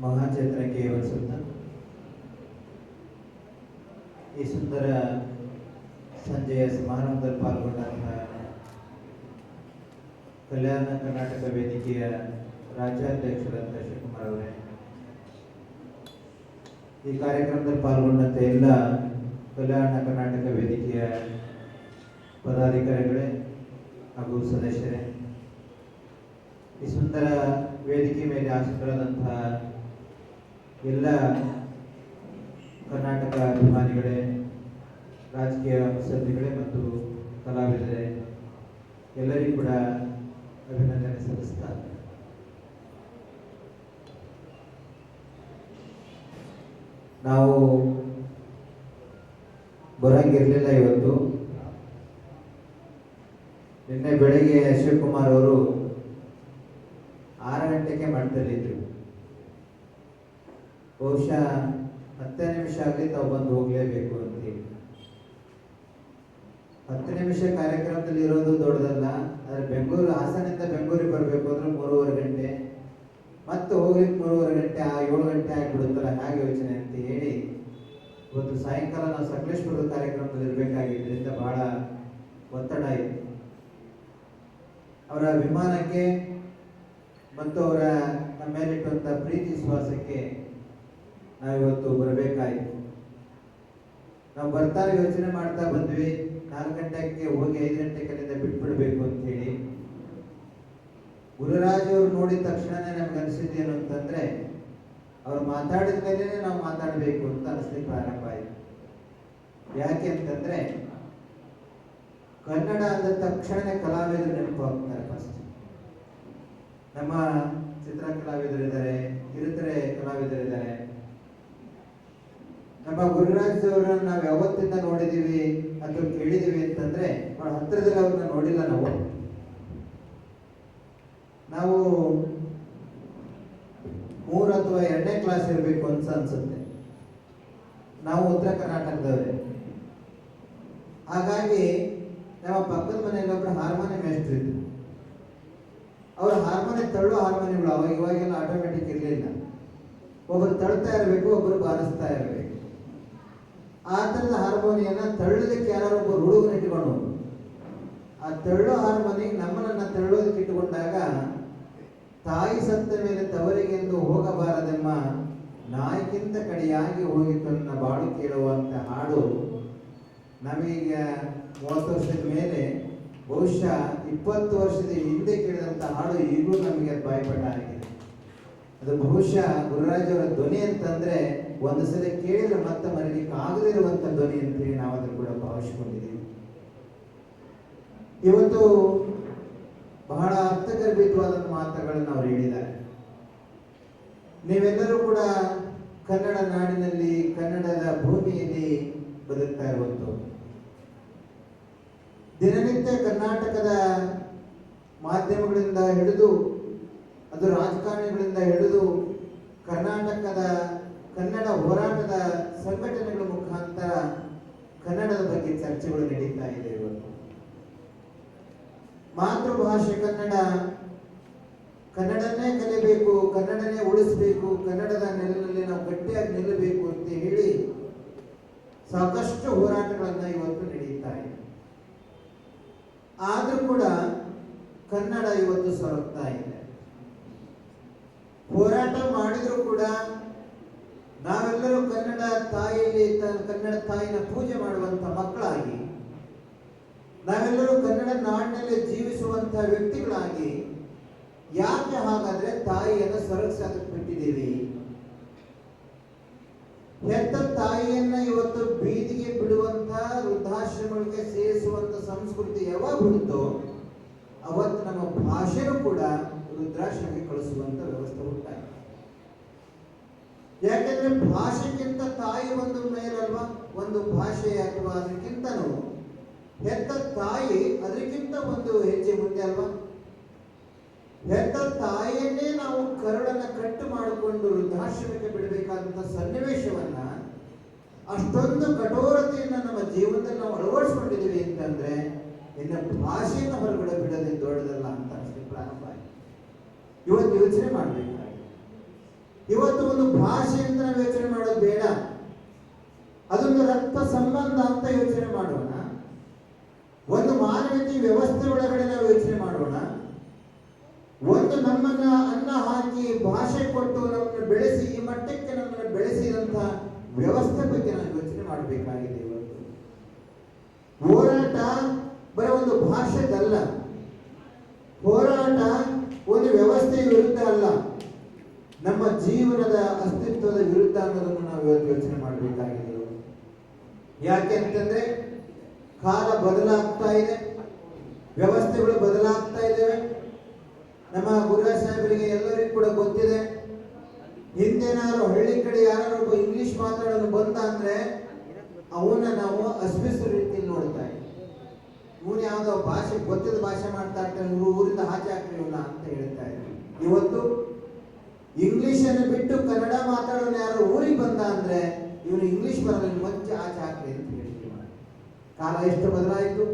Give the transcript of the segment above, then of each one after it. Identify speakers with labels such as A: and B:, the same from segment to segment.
A: ಮಹಾಚೇತನಕ್ಕೆ ವಂದಿಸುತ್ತಾ ಈ ಸುಂದರ ಸಂಜೆಯ ಸಮಾರಂಭದಲ್ಲಿ ಪಾಲ್ಗೊಂಡಂತಹ ಕಲ್ಯಾಣ ಕರ್ನಾಟಕ ವೇದಿಕೆಯ ರಾಜ್ಯಾಧ್ಯಕ್ಷರಾದ ಶಿವಕುಮಾರ್ ಅವರೇ, ಈ ಕಾರ್ಯಕ್ರಮದಲ್ಲಿ ಪಾಲ್ಗೊಂಡಂತೆ ಎಲ್ಲ ಕಲ್ಯಾಣ ಕರ್ನಾಟಕ ವೇದಿಕೆಯ ಪದಾಧಿಕಾರಿಗಳೇ ಹಾಗೂ ಸದಸ್ಯರೇ, ಈ ಸುಂದರ ವೇದಿಕೆ ಮೇಲೆ ಆಸಕ್ತರಾದಂತಹ ಎಲ್ಲ ಕರ್ನಾಟಕ ಅಭಿಮಾನಿಗಳೇ, ರಾಜಕೀಯ ಮುತ್ಸದ್ದಿಗಳೇ ಮತ್ತು ಕಲಾವಿದರೇ, ಎಲ್ಲರಿಗೂ ಕೂಡ ಅಭಿನಂದನೆ ಸಲ್ಲಿಸ್ತಾ ನಾವು ಬರಂಗಿರಲಿಲ್ಲ. ಇವತ್ತು ನಿನ್ನೆ ಬೆಳಗ್ಗೆ ಶಿವಕುಮಾರ್ ಅವರು 6 ಗಂಟೆಗೆ ಮಂಟಲಿದ್ರು. ಬಹುಶಃ 10 ನಿಮಿಷ ಆಗಲಿ ತಾವು ಬಂದು ಹೋಗಲೇಬೇಕು ಅಂತೇಳಿ. 10 ನಿಮಿಷ ಕಾರ್ಯಕ್ರಮದಲ್ಲಿ ಇರೋದು ದೊಡ್ಡದಲ್ಲ, ಆದರೆ ಬೆಂಗಳೂರು ಹಾಸನಿಂದ ಬೆಂಗಳೂರಿಗೆ ಬರಬೇಕು ಅಂದ್ರೆ 3:30 ಗಂಟೆ, ಮತ್ತೆ ಹೋಗ್ಲಿಕ್ಕೆ 3:30 ಗಂಟೆ, 7 ಗಂಟೆ ಆಗಿಬಿಡುತ್ತಲ್ಲ, ಹಾಗೆ ಯೋಚನೆ ಅಂತ ಹೇಳಿ ಇವತ್ತು ಸಾಯಂಕಾಲ ನಾವು ಸಕಲೇಶ್ಪುರದ ಕಾರ್ಯಕ್ರಮದಲ್ಲಿ ಇರಬೇಕಾಗಿದ್ದರಿಂದ ಬಹಳ ಒತ್ತಡ ಇತ್ತು. ಅವರ ಅಭಿಮಾನಕ್ಕೆ ಮತ್ತು ಅವರ ನಮ್ಮ ಮೇಲಿಟ್ಟಂಥ ಪ್ರೀತಿ ವಿಶ್ವಾಸಕ್ಕೆ ನಾವಿವತ್ತು ಬರಬೇಕಾಯಿತು. ನಾವು ಬರ್ತಾರೆ ಯೋಚನೆ ಮಾಡ್ತಾ ಬಂದ್ವಿ, 4 ಗಂಟೆಗೆ ಹೋಗಿ 5 ಗಂಟೆಗೆ ಅಲ್ಲಿಂದ ಬಿಟ್ಬಿಡ್ಬೇಕು ಅಂತ ಹೇಳಿ. ಗುರುರಾಜ್ ಅವರು ನೋಡಿದ ತಕ್ಷಣನೇ ನಮ್ಗೆ ಅನಿಸಿದ್ದೇನು ಅಂತಂದ್ರೆ, ಅವ್ರು ಮಾತಾಡಿದ ಮೇಲೆ ನಾವು ಮಾತಾಡಬೇಕು ಅಂತ ಅನಿಸ್ಲಿಕ್ಕೆ ಪ್ರಾರಂಭ ಆಯಿತು. ಯಾಕೆ ಅಂತಂದ್ರೆ, ಕನ್ನಡ ಅಂದ ತಕ್ಷಣ ಕಲಾವಿದರು ನೆನಪಾಗ್ತಾರೆ. ಫಸ್ಟ್ ನಮ್ಮ ಚಿತ್ರ ಕಲಾವಿದರಿದ್ದಾರೆ, ಕಿರುತೆರೆ ಕಲಾವಿದರಿದ್ದಾರೆ. ನಮ್ಮ ಗುರುರಾಜ್ ಅವರನ್ನು ನಾವು ಯಾವತ್ತಿಂದ ನೋಡಿದೀವಿ ಅಥವಾ ಕೇಳಿದೀವಿ ಅಂತಂದ್ರೆ, ಬಹಳ ಹತ್ತಿರದಲ್ಲಿ ಅವ್ರನ್ನ ನೋಡಿಲ್ಲ. ನಾವು 3 ಅಥವಾ 2ನೇ ಕ್ಲಾಸ್ ಇರಬೇಕು ಅಂತ ಅನ್ಸುತ್ತೆ. ನಾವು ಉತ್ತರ ಕರ್ನಾಟಕದವರೇ, ಹಾಗಾಗಿ ನಮ್ಮ ಪಕ್ಕದ ಮನೆಯಲ್ಲಿ ಒಬ್ಬರು ಹಾರ್ಮೋನಿಯಂ ಮೇಸ್ಟ್ರು ಇದ್ರು. ಅವ್ರ ಹಾರ್ಮೋನಿಯಂ ತಳ್ಳೋ ಹಾರ್ಮೋನಿಯಂಗಳು ಅವಾಗ ಇವಾಗೆಲ್ಲ ಆಟೋಮೆಟಿಕ್ ಇರಲಿಲ್ಲ. ಒಬ್ಬರು ತಳ್ತಾ ಇರಬೇಕು, ಒಬ್ಬರು ಬಾರಿಸ್ತಾ ಇರಬೇಕು. ಆ ಥರದ ಹಾರ್ಮೋನಿಯನ್ನ ತಳ್ಳಲಿಕ್ಕೆ ಯಾರು ಒಬ್ಬರು ಹುಡುಗನ ಇಟ್ಕೊಂಡು, ಆ ತಳ್ಳೋ ಹಾರ್ಮೋನಿಯಂ ನಮ್ಮನ್ನ ತಳ್ಳೋದಕ್ಕೆ ಇಟ್ಟುಕೊಂಡಾಗ, ತಾಯಿ ಸತ್ತ ಮೇಲೆ ತವರಿಗೆಂದು ಹೋಗಬಾರದೆಮ್ಮ, ನಾಯಿಗಿಂತ ಕಡೆಯಾಗಿ ಹೋಗಿತ್ತು ನನ್ನ ಬಾಳು ಕೇಳುವಂತ ಹಾಡು ನಮೀಗ 30 ವರ್ಷದ ಮೇಲೆ, ಬಹುಶಃ 20 ವರ್ಷದ ಹಿಂದೆ ಕೇಳಿದಂಥ ಹಾಡು ಈಗಲೂ ನಮಗೆ ಬಾಯ್ಪಾಠ ಆಗಿದೆ. ಅದು ಬಹುಶಃ ಗುರುರಾಜ್ ಅವರ ಧ್ವನಿ ಅಂತಂದ್ರೆ ಒಂದು ಸಲ ಕೇಳಿದ್ರೆ ಮತ್ತೆ ಮರೀಲಿಕ್ಕೆ ಆಗದಿರುವಂತ ಧ್ವನಿ ಅಂತೇಳಿ ನಾವು ಅದನ್ನು ಕೂಡ ಭಾವಿಸಿಕೊಂಡಿದ್ದೀವಿ. ಇವತ್ತು ಬಹಳ ಅರ್ಥಗರ್ಭಿತವಾದ ಮಾತುಗಳನ್ನು ಅವರು ಹೇಳಿದ್ದಾರೆ. ನೀವೆಲ್ಲರೂ ಕೂಡ ಕನ್ನಡ ನಾಡಿನಲ್ಲಿ, ಕನ್ನಡದ ಭೂಮಿಯಲ್ಲಿ ಬದುಕ್ತಾ ಇರುವಂಥವ್ರು. ದಿನನಿತ್ಯ ಕರ್ನಾಟಕದ ಮಾಧ್ಯಮಗಳಿಂದ ಹಿಡಿದು, ಅದು ರಾಜಕಾರಣಿಗಳಿಂದ ಹಿಡಿದು, ಕರ್ನಾಟಕದ ಕನ್ನಡ ಹೋರಾಟದ ಸಂಘಟನೆಗಳ ಮುಖಾಂತರ ಕನ್ನಡದ ಬಗ್ಗೆ ಚರ್ಚೆಗಳು ನಡೀತಾ ಇದೆ. ಇವತ್ತು ಮಾತೃಭಾಷೆ ಕನ್ನಡ, ಕನ್ನಡನ್ನೇ ಕಲಿಬೇಕು, ಕನ್ನಡನೇ ಉಳಿಸಬೇಕು, ಕನ್ನಡದ ನೆಲೆಯಲ್ಲಿ ನಾವು ಗಟ್ಟಿಯಾಗಿ ನಿಲ್ಲಬೇಕು ಅಂತ ಹೇಳಿ ಸಾಕಷ್ಟು ಹೋರಾಟಗಳನ್ನ ಇವತ್ತು ನಡೀತಾ ಇದೆ. ಆದ್ರೂ ಕೂಡ ಕನ್ನಡ ಇವತ್ತು ಸೊರಗ್ತಾ ಇದೆ. ಹೋರಾಟ ಮಾಡಿದ್ರು ಕೂಡ ನಾವೆಲ್ಲರೂ ಕನ್ನಡ ತಾಯಿಯಲ್ಲಿ, ಕನ್ನಡ ತಾಯಿನ ಪೂಜೆ ಮಾಡುವಂತ ಮಕ್ಕಳಾಗಿ, ನಾವೆಲ್ಲರೂ ಕನ್ನಡ ನಾಡಿನಲ್ಲಿ ಜೀವಿಸುವಂತಹ ವ್ಯಕ್ತಿಗಳಾಗಿ ಯಾಕೆ ಹಾಗಾದ್ರೆ ತಾಯಿಯನ್ನು ಸೊರಗಿಸೋದಕ್ಕೆ ಬಿಟ್ಟಿದ್ದೀವಿ? ಹೆತ್ತ ತಾಯಿಯನ್ನ ಇವತ್ತು ಬೀದಿಗೆ ಬಿಡುವಂತ, ವೃದ್ಧಾಶ್ರಮಗಳಿಗೆ ಸೇರಿಸುವಂತ ಸಂಸ್ಕೃತಿ ಯಾವಾಗ ಹುಟ್ಟೋ ಅವತ್ತು ನಮ್ಮ ಭಾಷೆನೂ ಕೂಡ ವೃದ್ಧಾಶ್ರಮಕ್ಕೆ ಕಳಿಸುವಂತ ವ್ಯವಸ್ಥೆ ಹುಟ್ಟಾಯಿತು. ಯಾಕೆಂದ್ರೆ ಭಾಷೆಗಿಂತ ತಾಯಿ ಒಂದು ಮೇಲಲ್ವಾ, ಒಂದು ಭಾಷೆ ಅಥವಾ ಅದಕ್ಕಿಂತನೂ ಹೆತ್ತ ತಾಯಿ ಅದಕ್ಕಿಂತ ಒಂದು ಹೆಜ್ಜೆ ಮುಂದೆ ಅಲ್ವಾ. ಹೆತ್ತ ತಾಯಿಯನ್ನೇ ನಾವು ಕರುಳನ್ನ ಕಟ್ಟು ಮಾಡಿಕೊಂಡು ವೃದ್ಧಾಶ್ರಮಕ್ಕೆ ಬಿಡಬೇಕಾದಂತ ಸನ್ನಿವೇಶವನ್ನ, ಅಷ್ಟೊಂದು ಕಠೋರತೆಯನ್ನ ನಮ್ಮ ಜೀವನದಲ್ಲಿ ನಾವು ಅಳವಡಿಸ್ಕೊಂಡಿದ್ದೀವಿ ಅಂತಂದ್ರೆ, ಇನ್ನು ಭಾಷೆಯನ್ನು ಹೊರಗಡೆ ಬಿಡೋದೇ ದೊಡ್ಡದಲ್ಲ ಅಂತ ಅಷ್ಟೇ ಪ್ರಾರಂಭ ಆಯಿತು. ಇವತ್ತು ಯೋಚನೆ ಮಾಡಬೇಕಾಗಿದೆ. ಇವತ್ತು ಒಂದು ಭಾಷೆ ಅಂತ ನಾವು ಯೋಚನೆ ಮಾಡೋದು ಬೇಡ, ಅದೊಂದು ರಕ್ತ ಸಂಬಂಧ ಅಂತ ಯೋಚನೆ ಮಾಡೋಣ. ಒಂದು ಮಾನವೀಯತೆ ವ್ಯವಸ್ಥೆ ಒಳಗಡೆ ನಾವು ಯೋಚನೆ ಮಾಡೋಣ. ಒಂದು ನಮ್ಮನ್ನ ಅನ್ನ ಹಾಕಿ ಭಾಷೆ ಕೊಟ್ಟು ನಮ್ಮನ್ನು ಬೆಳೆಸಿ ಈ ಮಟ್ಟಕ್ಕೆ ನಮ್ಮನ್ನು ಬೆಳೆಸಿದಂತ ವ್ಯವಸ್ಥೆ ಬಗ್ಗೆ ನಾವು ಯೋಚನೆ ಮಾಡಬೇಕಾಗಿದೆ. ಇವತ್ತು ಹೋರಾಟ ಬರೀ ಒಂದು ಭಾಷೆದಲ್ಲ, ಹೋರಾಟ ಒಂದು ವ್ಯವಸ್ಥೆಯ ವಿರುದ್ಧ ಅಲ್ಲ, ನಮ್ಮ ಜೀವನದ ಅಸ್ತಿತ್ವದ ವಿರುದ್ಧ ಅನ್ನೋದನ್ನು ನಾವು ಇವತ್ತು ಯೋಚನೆ ಮಾಡಬೇಕಾಗಿದೆ. ಯಾಕೆ ಅಂತಂದ್ರೆ ಕಾಲ ಬದಲಾಗ್ತಾ ಇದೆ, ವ್ಯವಸ್ಥೆಗಳು ಬದಲಾಗ್ತಾ ಇದ್ದಾವೆ. ನಮ್ಮ ಗುರುರಾಜ್ ಸಾಹೇಬರಿಗೆ ಎಲ್ಲರಿಗೂ ಕೂಡ ಗೊತ್ತಿದೆ, ಹಿಂದೆನಾದ್ರು ಹಳ್ಳಿ ಕಡೆ ಯಾರು ಒಬ್ಬ ಇಂಗ್ಲಿಷ್ ಮಾತಾಡೋನು ಬಂದ ಅಂದ್ರೆ ಅವನ್ನ ನಾವು ಅಸ್ಮಿಸೋ ರೀತಿಯಲ್ಲಿ ನೋಡ್ತಾ ಇದ್ದೀವಿ. ಇವನು ಯಾವ್ದೋ ಭಾಷೆ ಗೊತ್ತಿದ್ದ ಭಾಷೆ ಮಾಡ್ತಾ ಇರ್ತಾನೆ, ಊರಿಂದ ಆಚೆ ಹಾಕ್ರಿ ಇವನ್ನ ಅಂತ ಹೇಳ್ತಾ ಇದ್ವಿ. ಇವತ್ತು ಇಂಗ್ಲಿಷ್ ಅನ್ನು ಬಿಟ್ಟು ಕನ್ನಡ ಮಾತಾಡೋನು ಯಾರು ಊರಿಗೆ ಬಂದ ಅಂದ್ರೆ ಇವನು ಇಂಗ್ಲಿಷ್ ಬರೋದು ಮುಂಚೆ ಆಚೆ ಹಾಕ್ರಿ ಅಂತ ಹೇಳ್ತೀವಿ. ಕಾಲ ಎಷ್ಟು ಬದಲಾಯಿತು.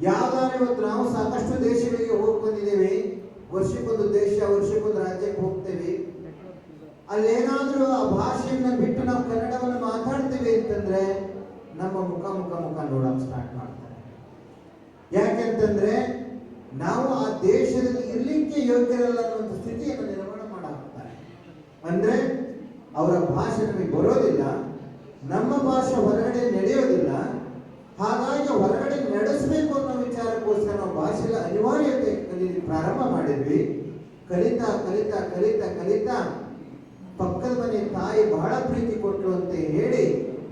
A: ಯಾವ್ದಾದ್ರು ಇವತ್ತು ನಾವು ಸಾಕಷ್ಟು ದೇಶಗಳಿಗೆ ಹೋಗಿ ಬಂದಿದ್ದೇವೆ, ವರ್ಷಕ್ಕೊಂದು ದೇಶ ವರ್ಷಕ್ಕೊಂದು ರಾಜ್ಯಕ್ಕೆ ಹೋಗ್ತೇವೆ. ಅಲ್ಲೇನಾದ್ರೂ ಆ ಭಾಷೆಯನ್ನ ಬಿಟ್ಟು ನಾವು ಕನ್ನಡವನ್ನು ಮಾತಾಡ್ತೇವೆ ಅಂತಂದ್ರೆ ನಮ್ಮ ಮುಖ ನೋಡಕ್ ಸ್ಟಾರ್ಟ್ ಮಾಡ್ತಾರೆ. ಯಾಕೆಂತಂದ್ರೆ ನಾವು ಆ ದೇಶದಲ್ಲಿ ಇರ್ಲಿಕ್ಕೆ ಯೋಗ್ಯರಲ್ಲ ಅನ್ನುವಂಥ ಸ್ಥಿತಿಯನ್ನು ನಿರ್ಮಾಣ ಮಾಡಾಕ್ತಾರೆ. ಅಂದ್ರೆ ಅವರ ಭಾಷೆ ನಮಗೆ ಬರೋದಿಲ್ಲ, ನಮ್ಮ ಭಾಷೆ ಹೊರಗಡೆ ನಡೆಯೋದಿಲ್ಲ. ಹಾಗಾಗಿ ಹೊರಗಡೆ ನಡೆಸಬೇಕು ಅನ್ನೋ ವಿಚಾರಕ್ಕೋಸ್ಕರ ನಾವು ಭಾಷೆಯ ಅನಿವಾರ್ಯತೆ ಪ್ರಾರಂಭ ಮಾಡಿದ್ವಿ. ಕಲಿತಾ ಕಲಿತಾ ಕಲಿತಾ ಕಲಿತಾ ಪಕ್ಕದ ಮನೆ ತಾಯಿ ಬಹಳ ಪ್ರೀತಿ ಕೊಟ್ಟರು ಅಂತ ಹೇಳಿ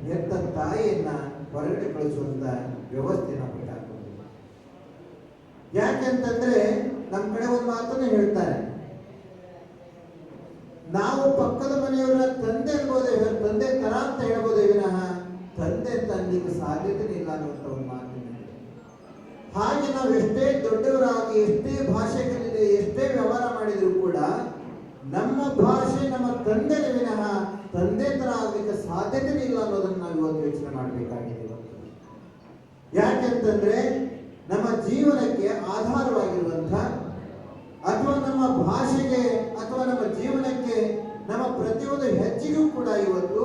A: ಹೆತ್ತ ತಾಯಿಯನ್ನ ಹೊರಗಡೆ ಕಳಿಸುವಂತ ವ್ಯವಸ್ಥೆ ನಾವು ಬಿಟ್ಟಾಕ್ತೀವಿ. ಯಾಕೆಂತಂದ್ರೆ ನಮ್ಮ ಕಡೆ ಒಂದು ಮಾತನ್ನು ಹೇಳ್ತಾರೆ, ನಾವು ಪಕ್ಕದ ಮನೆಯವರ ತಂದೆ ಅನ್ಬೋದೇ, ತಂದೆ ತರ ಅಂತ ಹೇಳ್ಬೋದೇ ವಿನಃ ತಂದೆ ಅಂತ ಅನ್ಲಿಕ್ಕೆ ಸಾಧ್ಯತೆ ಇಲ್ಲ ಅನ್ನುವಂಥ ಒಂದು ಮಾತಿನ. ಹಾಗೆ ನಾವು ಎಷ್ಟೇ ದೊಡ್ಡವರಾಗಿ ಎಷ್ಟೇ ಭಾಷೆ ಕಲಿದೆ ಎಷ್ಟೇ ವ್ಯವಹಾರ ಮಾಡಿದ್ರು ಕೂಡ ನಮ್ಮ ಭಾಷೆ ನಮ್ಮ ತಂದೆ ವಿನಃ ತಂದೆ ತರ ಆಗ್ಲಿಕ್ಕೆ ಸಾಧ್ಯತೆ ಇಲ್ಲ ಅನ್ನೋದನ್ನ ನಾವು ಇವತ್ತು ಯೋಚನೆ ಮಾಡಬೇಕಾಗಿದೆ. ಯಾಕೆಂತಂದ್ರೆ ನಮ್ಮ ಜೀವನಕ್ಕೆ ಆಧಾರವಾಗಿರುವಂತ ಅಥವಾ ನಮ್ಮ ಭಾಷೆಗೆ ಅಥವಾ ನಮ್ಮ ಜೀವನಕ್ಕೆ ನಮ್ಮ ಪ್ರತಿಯೊಂದು ಹೆಜ್ಜೆಗೂ ಕೂಡ ಇವತ್ತು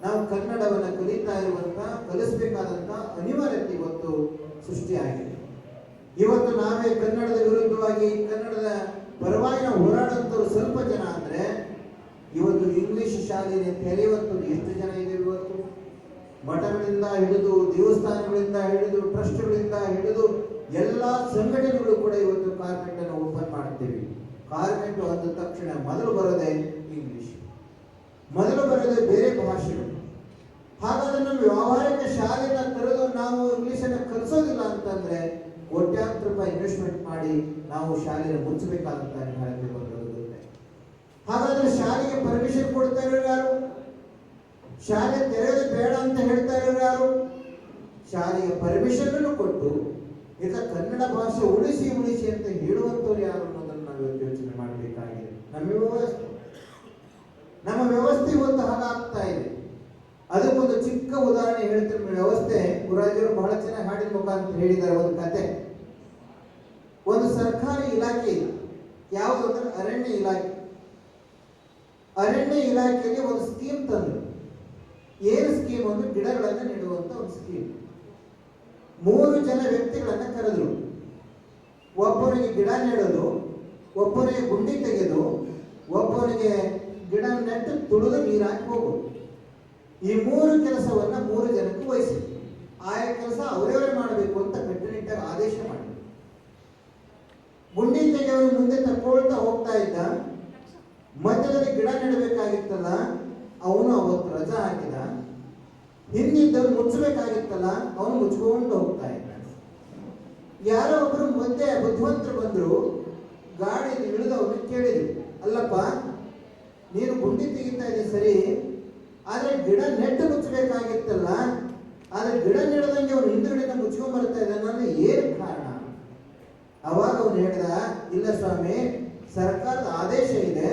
A: ನಾವು ಕನ್ನಡವನ್ನು ಕಲಿತಾ ಇರುವಂತ ಕಲಿಸಬೇಕಾದಂತ ಅನಿವಾರ್ಯತೆ ಇವತ್ತು ಸೃಷ್ಟಿಯಾಗಿದೆ. ಇವತ್ತು ನಾವೇ ಕನ್ನಡದ ವಿರುದ್ಧವಾಗಿ ಕನ್ನಡದ ಪರವಾಗಿ ನಾವು ಹೋರಾಡುವಂಥವ್ರು ಸ್ವಲ್ಪ ಜನ ಅಂದ್ರೆ ಇವತ್ತು ಇಂಗ್ಲಿಷ್ ಶಾಲೆಗೆ ತೆರೆಯುವಂಥದ್ದು ಎಷ್ಟು ಜನ ಇದೆ. ಇವತ್ತು ಮಠಗಳಿಂದ ಹಿಡಿದು ದೇವಸ್ಥಾನಗಳಿಂದ ಹಿಡಿದು ಟ್ರಸ್ಟ್ಗಳಿಂದ ಹಿಡಿದು ಎಲ್ಲಾ ಸಂಘಟನೆಗಳು ಕೂಡ ಇವತ್ತು ಕಾರ್ಮೆಂಟ್ ಅನ್ನು ಓಪನ್ ಮಾಡ್ತೀವಿ. ಕಾರ್ಮೆಂಟ್ ಅಂದ ತಕ್ಷಣ ಮೊದಲು ಬರೋದೇ ಇಂಗ್ಲಿಷ್, ಮೊದಲು ಬರೋದೇ ಬೇರೆ ಭಾಷೆಗಳು. ಹಾಗಾದ್ರೆ ನಮ್ಮ ವ್ಯಾವಹಾರಿಕ ಶಾಲೆನ ತೆರೆದು ನಾವು ಇಂಗ್ಲಿಷ್ ಅನ್ನು ಕಲಿಸೋದಿಲ್ಲ ಅಂತಂದ್ರೆ ಕೋಟ್ಯಾಂತರ ರೂಪಾಯಿ ಇನ್ವೆಸ್ಟ್ಮೆಂಟ್ ಮಾಡಿ ನಾವು ಶಾಲೆಯನ್ನು ಮುಚ್ಚಬೇಕಾದಂತ ಅನಿವಾರ್ಯತೆ ಬಂದಿರುತ್ತೆ. ಹಾಗಾದ್ರೆ ಶಾಲೆಗೆ ಪರ್ಮಿಷನ್ ಕೊಡ್ತಾ ಇರೋರು ಯಾರು? ಶಾಲೆ ತೆರೆಯೋದು ಬೇಡ ಅಂತ ಹೇಳ್ತಾ ಇರೋರು ಯಾರು? ಶಾಲೆಗೆ ಪರ್ಮಿಷನ್ ಕೊಟ್ಟು ಈಗ ಕನ್ನಡ ಭಾಷೆ ಉಳಿಸಿ ಅಂತ ಹೇಳುವಂಥವ್ರು ಯಾರು ಅನ್ನೋದನ್ನು ನಾವು ಯೋಚನೆ ಮಾಡಬೇಕಾಗಿದೆ. ನಮ್ಮ ವ್ಯವಸ್ಥೆ ಇವತ್ತು ಹಾಗಾಗ್ತಾ ಇದೆ. ಅದಕ್ಕೊಂದು ಚಿಕ್ಕ ಉದಾಹರಣೆ ಹೇಳ್ತೀನಿ. ವ್ಯವಸ್ಥೆ ಗುರುರಾಜರು ಬಹಳ ಚೆನ್ನಾಗಿ ಹಾಡಿನ ಮುಖಾಂತರ ಹೇಳಿದ್ದಾರೆ ಒಂದು ಕತೆ. ಒಂದು ಸರ್ಕಾರಿ ಇಲಾಖೆ ಯಾವುದು ಅಂದ್ರೆ ಅರಣ್ಯ ಇಲಾಖೆ. ಅರಣ್ಯ ಇಲಾಖೆಗೆ ಒಂದು ಸ್ಕೀಮ್ ತಂದ್ರು. ಏನು ಸ್ಕೀಮ್ ಅಂದ್ರೆ ಗಿಡಗಳನ್ನು ನೆಡುವಂತ ಒಂದು ಸ್ಕೀಮ್. 3 ಜನ ವ್ಯಕ್ತಿಗಳನ್ನ ಕರೆದ್ರು. ಒಬ್ಬನಿಗೆ ಗಿಡ ನೆಡೋದು, ಒಬ್ಬನಿಗೆ ಗುಂಡಿ ತೆಗೆದು, ಒಬ್ಬನಿಗೆ ಗಿಡ ನೆಟ್ಟು ತುಳಿದು ನೀರು ಹಾಕಿ ಹೋಗೋದು. ಈ 3 ಕೆಲಸವನ್ನ 3 ಜನಕ್ಕೆ ವಹಿಸಿ ಆಯಾ ಕೆಲಸ ಅವರವರೇ ಮಾಡಬೇಕು ಅಂತ ಕಟ್ಟುನಿಟ್ಟಾಗಿ ಆದೇಶ ಮಾಡಿ ಗುಂಡಿ ತೆಗೆಯವರು ಮುಂದೆ ತಕ್ಕೊಳ್ತಾ ಹೋಗ್ತಾ ಇದ್ದ. ಮಧ್ಯದಲ್ಲಿ ಗಿಡ ನೆಡಬೇಕಾಗಿತ್ತಲ್ಲ, ಅವನು ಅವತ್ತು ರಜಾ ಹಾಕಿದ. ಹಿಂದಿದ್ದವನು ಮುಚ್ಚಬೇಕಾಗಿತ್ತಲ್ಲ, ಅವನು ಮುಚ್ಕೊಂಡು ಹೋಗ್ತಾ ಇದ್ದ. ಯಾರೋ ಒಬ್ರು ಮಧ್ಯೆ ಬುದ್ಧಿವಂತರು ಬಂದ್ರು, ಗಾಡಿ ಇಳಿದವನು ಕೇಳಿದ್ರು, ಅಲ್ಲಪ್ಪ ನೀನು ಗುಂಡಿ ತೆಗಿತಾ ಇದ್ದೆ ಸರಿ, ಆದ್ರೆ ಗಿಡ ನೆಟ್ಟು ಮುಚ್ಚಬೇಕಾಗಿತ್ತಲ್ಲ, ಆದ್ರೆ ಗಿಡ ನೆಡದಂಗೆ ಅವನು ಹಿಂದುಗಡೆಯಿಂದ ಮುಚ್ಕೊಂಡ್ ಬರ್ತಾ ಇದ್ದಾನೆ, ಏನ್ ಕಾರಣ? ಅವಾಗ ಅವನು ಹೇಳಿದ, ಇಲ್ಲ ಸ್ವಾಮಿ, ಸರ್ಕಾರದ ಆದೇಶ ಇದೆ,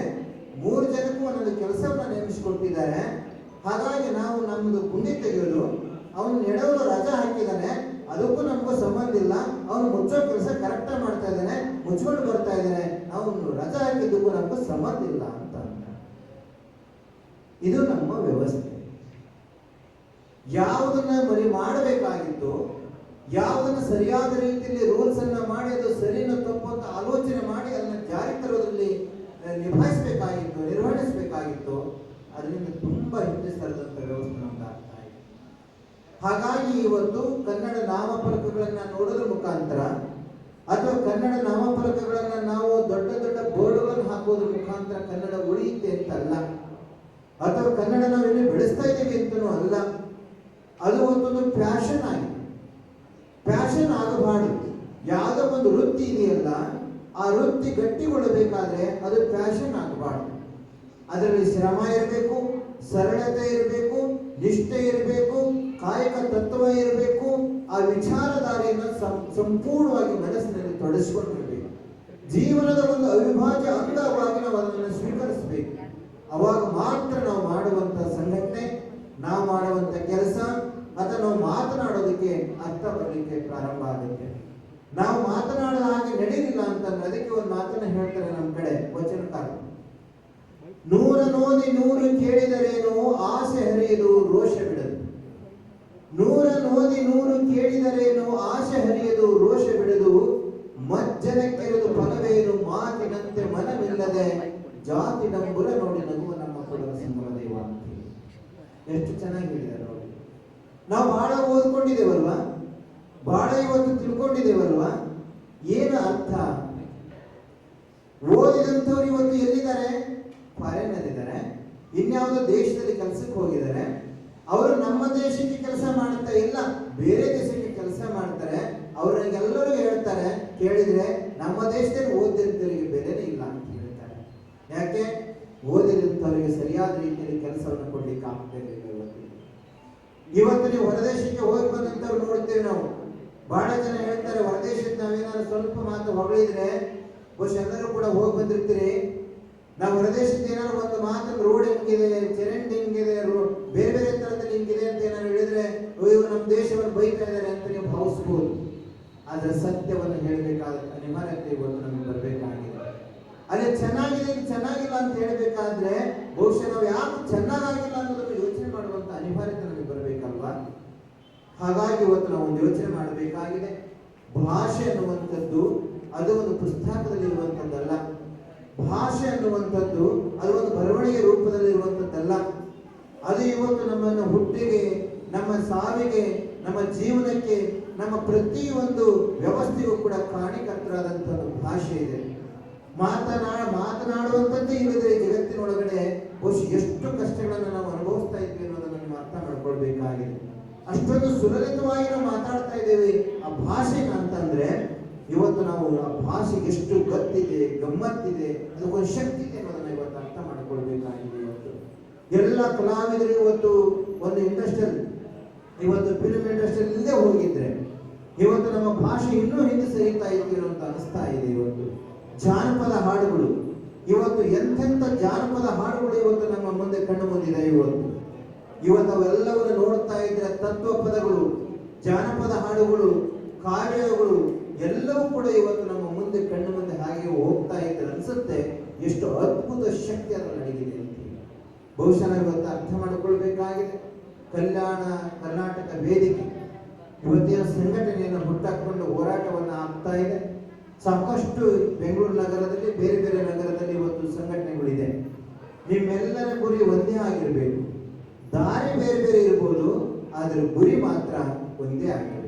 A: 3 ಜನಕ್ಕೂ ಒಂದೊಂದು ಕೆಲಸವನ್ನ ನೇಮಿಸಿಕೊಟ್ಟಿದ್ದಾರೆ. ಹಾಗಾಗಿ ನಾವು ನಮ್ದು ಗುಂಡಿ ತೆಗೆಯೋದು, ಅವನು ನೆಡೋದು ರಜಾ ಹಾಕಿದ್ದಾನೆ, ಅದಕ್ಕೂ ನಮಗೂ ಸಂಬಂಧ ಇಲ್ಲ. ಅವನು ಮುಚ್ಚೋ ಕೆಲಸ ಕರೆಕ್ಟಾಗಿ ಮಾಡ್ತಾ ಇದ್ದಾನೆ, ಮುಚ್ಕೊಂಡು ಬರ್ತಾ ಇದ್ದಾನೆ, ಅವನು ರಜಾ ಹಾಕಿದ್ದಕ್ಕೂ ನಮಗೂ ಸಂಬಂಧ ಇಲ್ಲ ಅಂತ. ಇದು ನಮ್ಮ ವ್ಯವಸ್ಥೆ. ಯಾವುದನ್ನ ಮಾಡಬೇಕಾಗಿತ್ತು, ಯಾವುದನ್ನು ಸರಿಯಾದ ರೀತಿಯಲ್ಲಿ ರೂಲ್ಸ್ ಅನ್ನ ಮಾಡಿ ಅದು ಸರಿನೋ ತಪ್ಪು ಅಂತ ಆಲೋಚನೆ ಮಾಡಿ ಅದನ್ನ ಜಾರಿ ತರೋದ್ರಲ್ಲಿ ನಿಭಾಯಿಸಬೇಕಾಗಿತ್ತು, ನಿರ್ವಹಿಸಬೇಕಾಗಿತ್ತು, ಅದರಿಂದ ತುಂಬಾ ಹಿಂದೆ ಸರಿದಂತ ವ್ಯವಸ್ಥೆ ನಮ್ಗೆ ಆಗ್ತಾ ಇದೆ. ಹಾಗಾಗಿ ಇವತ್ತು ಕನ್ನಡ ನಾಮಫಲಕಗಳನ್ನ ನೋಡೋದ್ರ ಮುಖಾಂತರ ಅಥವಾ ಕನ್ನಡ ನಾಮಫಲಕಗಳನ್ನ ನಾವು ದೊಡ್ಡ ದೊಡ್ಡ ಬೋರ್ಡ್ಗಳನ್ನು ಹಾಕೋದ್ರ ಮುಖಾಂತರ ಕನ್ನಡ ಉಳಿಯುತ್ತೆ ಅಂತಲ್ಲ, ಅಥವಾ ಕನ್ನಡ ನಾವಿಲ್ಲಿ ಬೆಳೆಸ್ತಾ ಇದ್ದೀವಿ ಅಂತನೂ ಅಲ್ಲ. ಅದು ಒಂದೊಂದು ಪ್ಯಾಷನ್ ಆಗಿದೆ. ಪ್ಯಾಷನ್ ಆಗಬಾರ್ದು. ಯಾವುದೋ ಒಂದು ವೃತ್ತಿ ಇದೆಯಲ್ಲ, ಆ ವೃತ್ತಿ ಗಟ್ಟಿಗೊಳ್ಳಬೇಕಾದ್ರೆ ಅದು ಪ್ಯಾಷನ್ ಆಗಬಾರ್ದು. ಅದರಲ್ಲಿ ಶ್ರಮ ಇರಬೇಕು, ಸರಳತೆ ಇರಬೇಕು, ನಿಷ್ಠೆ ಇರಬೇಕು, ಕಾಯಕ ತತ್ವ ಇರಬೇಕು. ಆ ವಿಚಾರಧಾರೆಯನ್ನು ಸಂಪೂರ್ಣವಾಗಿ ಮನಸ್ಸಿನಲ್ಲಿ ತೊಡಗಿಸಿಕೊಂಡಿರಬೇಕು. ಜೀವನದ ಒಂದು ಅವಿಭಾಜ್ಯ ಅಂಗವಾಗಿ ನಾವು ಅದನ್ನು ಸ್ವೀಕರಿಸಬೇಕು. ಅವಾಗ ಮಾತ್ರ ನಾವು ಮಾಡುವಂತ ಸಂಘಟನೆ, ನಾವು ಮಾಡುವಂತ ಕೆಲಸ ಅಥವಾ ನಾವು ಮಾತನಾಡೋದಕ್ಕೆ ಅರ್ಥ ಬರಲಿಕ್ಕೆ ಪ್ರಾರಂಭ ಆಗುತ್ತೆ. ನಾವು ಮಾತನಾಡದ ಹಾಗೆ ನಡೆಯಲಿಲ್ಲ ಅಂತಂದ್ರೆ ಅದಕ್ಕೆ ಒಂದು ಮಾತನ್ನ ಹೇಳ್ತಾರೆ ನಮ್ಮ ಕಡೆ ವಚನಕಾರ, 100 ನೋದಿ 100 ಕೇಳಿದರೇನು ಆಸೆ ಹರಿಯದು ರೋಷ ಬಿಡದು. 100 ನೋದಿ 100 ಕೇಳಿದರೇನು ಆಸೆ ಹರಿಯದು ರೋಷ ಬಿಡದು. ಮಜ್ಜನಕ್ಕೆರೆದು ಫಲವೇನು ಮಾತಿನಂತೆ ಮನವಿಲ್ಲದೆ ಜಾತಿ ನಂಬುರ ನೋಡಿ ನಗುವ ನಮ್ಮ ಕೊಡಲ ಸಂಬಳ ದೇವ ಅಂತ. ಎಷ್ಟು ಚೆನ್ನಾಗಿ ಹೇಳಿದ್ದಾರೆ ನೋಡಿ. ನಾವು ಬಹಳ ಓದ್ಕೊಂಡಿದ್ದೇವಲ್ವಾ, ಬಹಳ ಇವತ್ತು ತಿಳ್ಕೊಂಡಿದ್ದೇವಲ್ವಾ, ಏನು ಅರ್ಥ? ಓದಿದಂಥವ್ರು ಇವತ್ತು ಎಲ್ಲಿದ್ದಾರೆ? ಫಾರಿನ್ ಇದ್ದಾರೆ, ಇನ್ಯಾವುದೋ ದೇಶದಲ್ಲಿ ಕೆಲಸಕ್ಕೆ ಹೋಗಿದ್ದಾರೆ. ಅವರು ನಮ್ಮ ದೇಶಕ್ಕೆ ಕೆಲಸ ಮಾಡ್ತಾ ಇಲ್ಲ, ಬೇರೆ ದೇಶಕ್ಕೆ ಕೆಲಸ ಮಾಡ್ತಾರೆ. ಅವ್ರಿಗೆಲ್ಲರೂ ಹೇಳ್ತಾರೆ, ಕೇಳಿದ್ರೆ ನಮ್ಮ ದೇಶದಲ್ಲಿ ಓದಿದಂಥವರಿಗೆ ಬೆಲೆನೇ ಇಲ್ಲ ಅಂತ ಹೇಳ್ತಾರೆ. ಯಾಕೆ? ಓದಿದಂಥವರಿಗೆ ಸರಿಯಾದ ರೀತಿಯಲ್ಲಿ ಕೆಲಸವನ್ನು ಕೊಡ್ಲಿಕ್ಕೆ ಆಗ್ತಿರಲಿಲ್ಲ. ಇವತ್ತು ನೀವು ಹೊರದೇಶಕ್ಕೆ ಹೋಗಿ ಬಂದಂಥವ್ರು ನೋಡ್ತೇವೆ ನಾವು. ಬಹಳ ಜನ ಹೇಳ್ತಾರೆ, ಹೊರದೇಶಕ್ಕೆ ನಾವೇನಾದ್ರು ಸ್ವಲ್ಪ ಮಾತು ಹೊಗಳಿದ್ರೆ ಬಹುಶಃ ಎಲ್ಲರೂ ಕೂಡ ಹೋಗಿ ಬಂದಿರ್ತೀರಿ. ನಾವು ಹೊರದೇಶಕ್ಕೆ ಏನಾದ್ರು ಒಂದು ಮಾತನ್ನು ರೋಡ್ ಹಿಂಗಿದೆ, ಚರಂಡಿ ಹಿಂಗಿದೆ, ಬೇರೆ ಬೇರೆ ತರದಲ್ಲಿ ಹಿಂಗಿದೆ ಅಂತ ಏನಾದ್ರು ಹೇಳಿದ್ರೆ ಅಯ್ಯೋ ನಮ್ಮ ದೇಶವನ್ನು ಬೈತಾ ಇದ್ದಾರೆ ಅಂತ ನೀವು ಭಾವಿಸ್ಬೋದು. ಆದ್ರೆ ಸತ್ಯವನ್ನು ಹೇಳಬೇಕಾದ ಅನಿವಾರ್ಯತೆ ಇವತ್ತು ನಮಗೆ ಬರಬೇಕಾಗಿದೆ. ಅದೇ ಚೆನ್ನಾಗಿದೆ ಚೆನ್ನಾಗಿಲ್ಲ ಅಂತ ಹೇಳಬೇಕಾದ್ರೆ ಬಹುಶಃ ನಾವು ಯಾಕೆ ಚೆನ್ನಾಗಿಲ್ಲ ಅನ್ನೋದನ್ನು ಯೋಚನೆ ಮಾಡುವಂತ ಅನಿವಾರ್ಯತೆ ನಮಗೆ ಬರಬೇಕಲ್ವಾ? ಹಾಗಾಗಿ ಇವತ್ತು ನಾವು ಒಂದು ಯೋಚನೆ ಮಾಡಬೇಕಾಗಿದೆ. ಭಾಷೆ ಅನ್ನುವಂಥದ್ದು ಅದು ಒಂದು ಪುಸ್ತಕದಲ್ಲಿ ಇರುವಂಥದ್ದಲ್ಲ. ಭಾಷೆ ಅನ್ನುವಂಥದ್ದು ಅದು ಒಂದು ಬರವಣಿಗೆ ರೂಪದಲ್ಲಿ ಇರುವಂಥದ್ದಲ್ಲ. ಅದು ಇವತ್ತು ನಮ್ಮನ್ನು ಹುಟ್ಟಿಗೆ, ನಮ್ಮ ಸಾವಿಗೆ, ನಮ್ಮ ಜೀವನಕ್ಕೆ, ನಮ್ಮ ಪ್ರತಿಯೊಂದು ವ್ಯವಸ್ಥೆಗೂ ಕೂಡ ಕಾರಣಕರ್ತರಾದಂಥ ಒಂದು ಭಾಷೆ ಇದೆ. ಮಾತನಾಡುವಂಥದ್ದೇ ಇಲ್ಲದೆ ಜಗತ್ತಿನೊಳಗಡೆ ಬಹುಶಃ ಎಷ್ಟು ಕಷ್ಟಗಳನ್ನು ನಾವು ಅನುಭವಿಸ್ತಾ ಇದ್ವಿ ಅನ್ನೋದನ್ನು ನಾವು ಅರ್ಥ ಮಾಡ್ಕೊಳ್ಬೇಕಾಗಿದೆ. ಅಷ್ಟೊಂದು ಸುಲಲಿತವಾಗಿ ನಾವು ಮಾತಾಡ್ತಾ ಇದ್ದೇವೆ ಆ ಭಾಷೆನ ಅಂತಂದ್ರೆ ಇವತ್ತು ನಾವು ಆ ಭಾಷೆಗೆ ಎಷ್ಟು ಗತ್ತಿದೆ, ಗಮ್ಮತ್ತಿದೆ, ಅದಕ್ಕೊಂದು ಶಕ್ತಿ ಇದೆ ಅನ್ನೋದನ್ನ ಇವತ್ತು ಅರ್ಥ ಮಾಡ್ಕೊಳ್ಬೇಕಾಗಿದೆ. ಇವತ್ತು ಎಲ್ಲ ಕಲಾವಿದರು ಇವತ್ತು ಒಂದು ಇಂಡಸ್ಟ್ರಿಯಲ್, ಇವತ್ತು ಫಿಲ್ಮ್ ಇಂಡಸ್ಟ್ರಿಯಲ್ ಇಲ್ಲದೆ ಹೋಗಿದ್ರೆ ಇವತ್ತು ನಮ್ಮ ಭಾಷೆ ಇನ್ನೂ ಹಿಂದೆ ಸರಿತಾ ಇತ್ತು ಅಂತ ಅನಿಸ್ತಾ ಇದೆ. ಇವತ್ತು ಜಾನಪದ ಹಾಡುಗಳು, ಇವತ್ತು ಎಂತೆಂಥ ಜಾನಪದ ಹಾಡುಗಳು ಇವತ್ತು ನಮ್ಮ ಮುಂದೆ ಕಣ್ಣು ಮುಂದಿದೆ. ಇವತ್ತು ಅವೆಲ್ಲವನ್ನು ನೋಡ್ತಾ ಇದ್ರೆ ತತ್ವ ಪದಗಳು, ಜಾನಪದ ಹಾಡುಗಳು, ಕಾವ್ಯಗಳು ಎಲ್ಲವೂ ಕೂಡ ಇವತ್ತು ನಮ್ಮ ಮುಂದೆ ಕಣ್ಣು ಮುಂದೆ ಹಾಗೆ ಹೋಗ್ತಾ ಇದ್ರೆ ಅನ್ಸುತ್ತೆ ಎಷ್ಟು ಅದ್ಭುತ ಶಕ್ತಿ ಅದನ್ನು ನಡೀತಿದೆ ಅಂತ. ಬಹುಶಃ ಇವತ್ತು ಅರ್ಥ ಮಾಡಿಕೊಳ್ಬೇಕಾಗಿದೆ. ಕಲ್ಯಾಣ ಕರ್ನಾಟಕ ವೇದಿಕೆ ಇವತ್ತಿನ ಸಂಘಟನೆಯನ್ನು ಹುಟ್ಟಾಕೊಂಡು ಹೋರಾಟವನ್ನ ಆಗ್ತಾ ಇದೆ. ಸಾಕಷ್ಟು ಬೆಂಗಳೂರು ನಗರದಲ್ಲಿ, ಬೇರೆ ಬೇರೆ ನಗರದಲ್ಲಿ ಇವತ್ತು ಸಂಘಟನೆಗಳಿದೆ. ನಿಮ್ಮೆಲ್ಲರ ಗುರಿ ಒಂದೇ ಆಗಿರಬೇಕು. ದಾರಿ ಬೇರೆ ಬೇರೆ ಇರ್ಬೋದು, ಆದ್ರೆ ಗುರಿ ಮಾತ್ರ ಒಂದೇ ಆಗಿರಬೇಕು.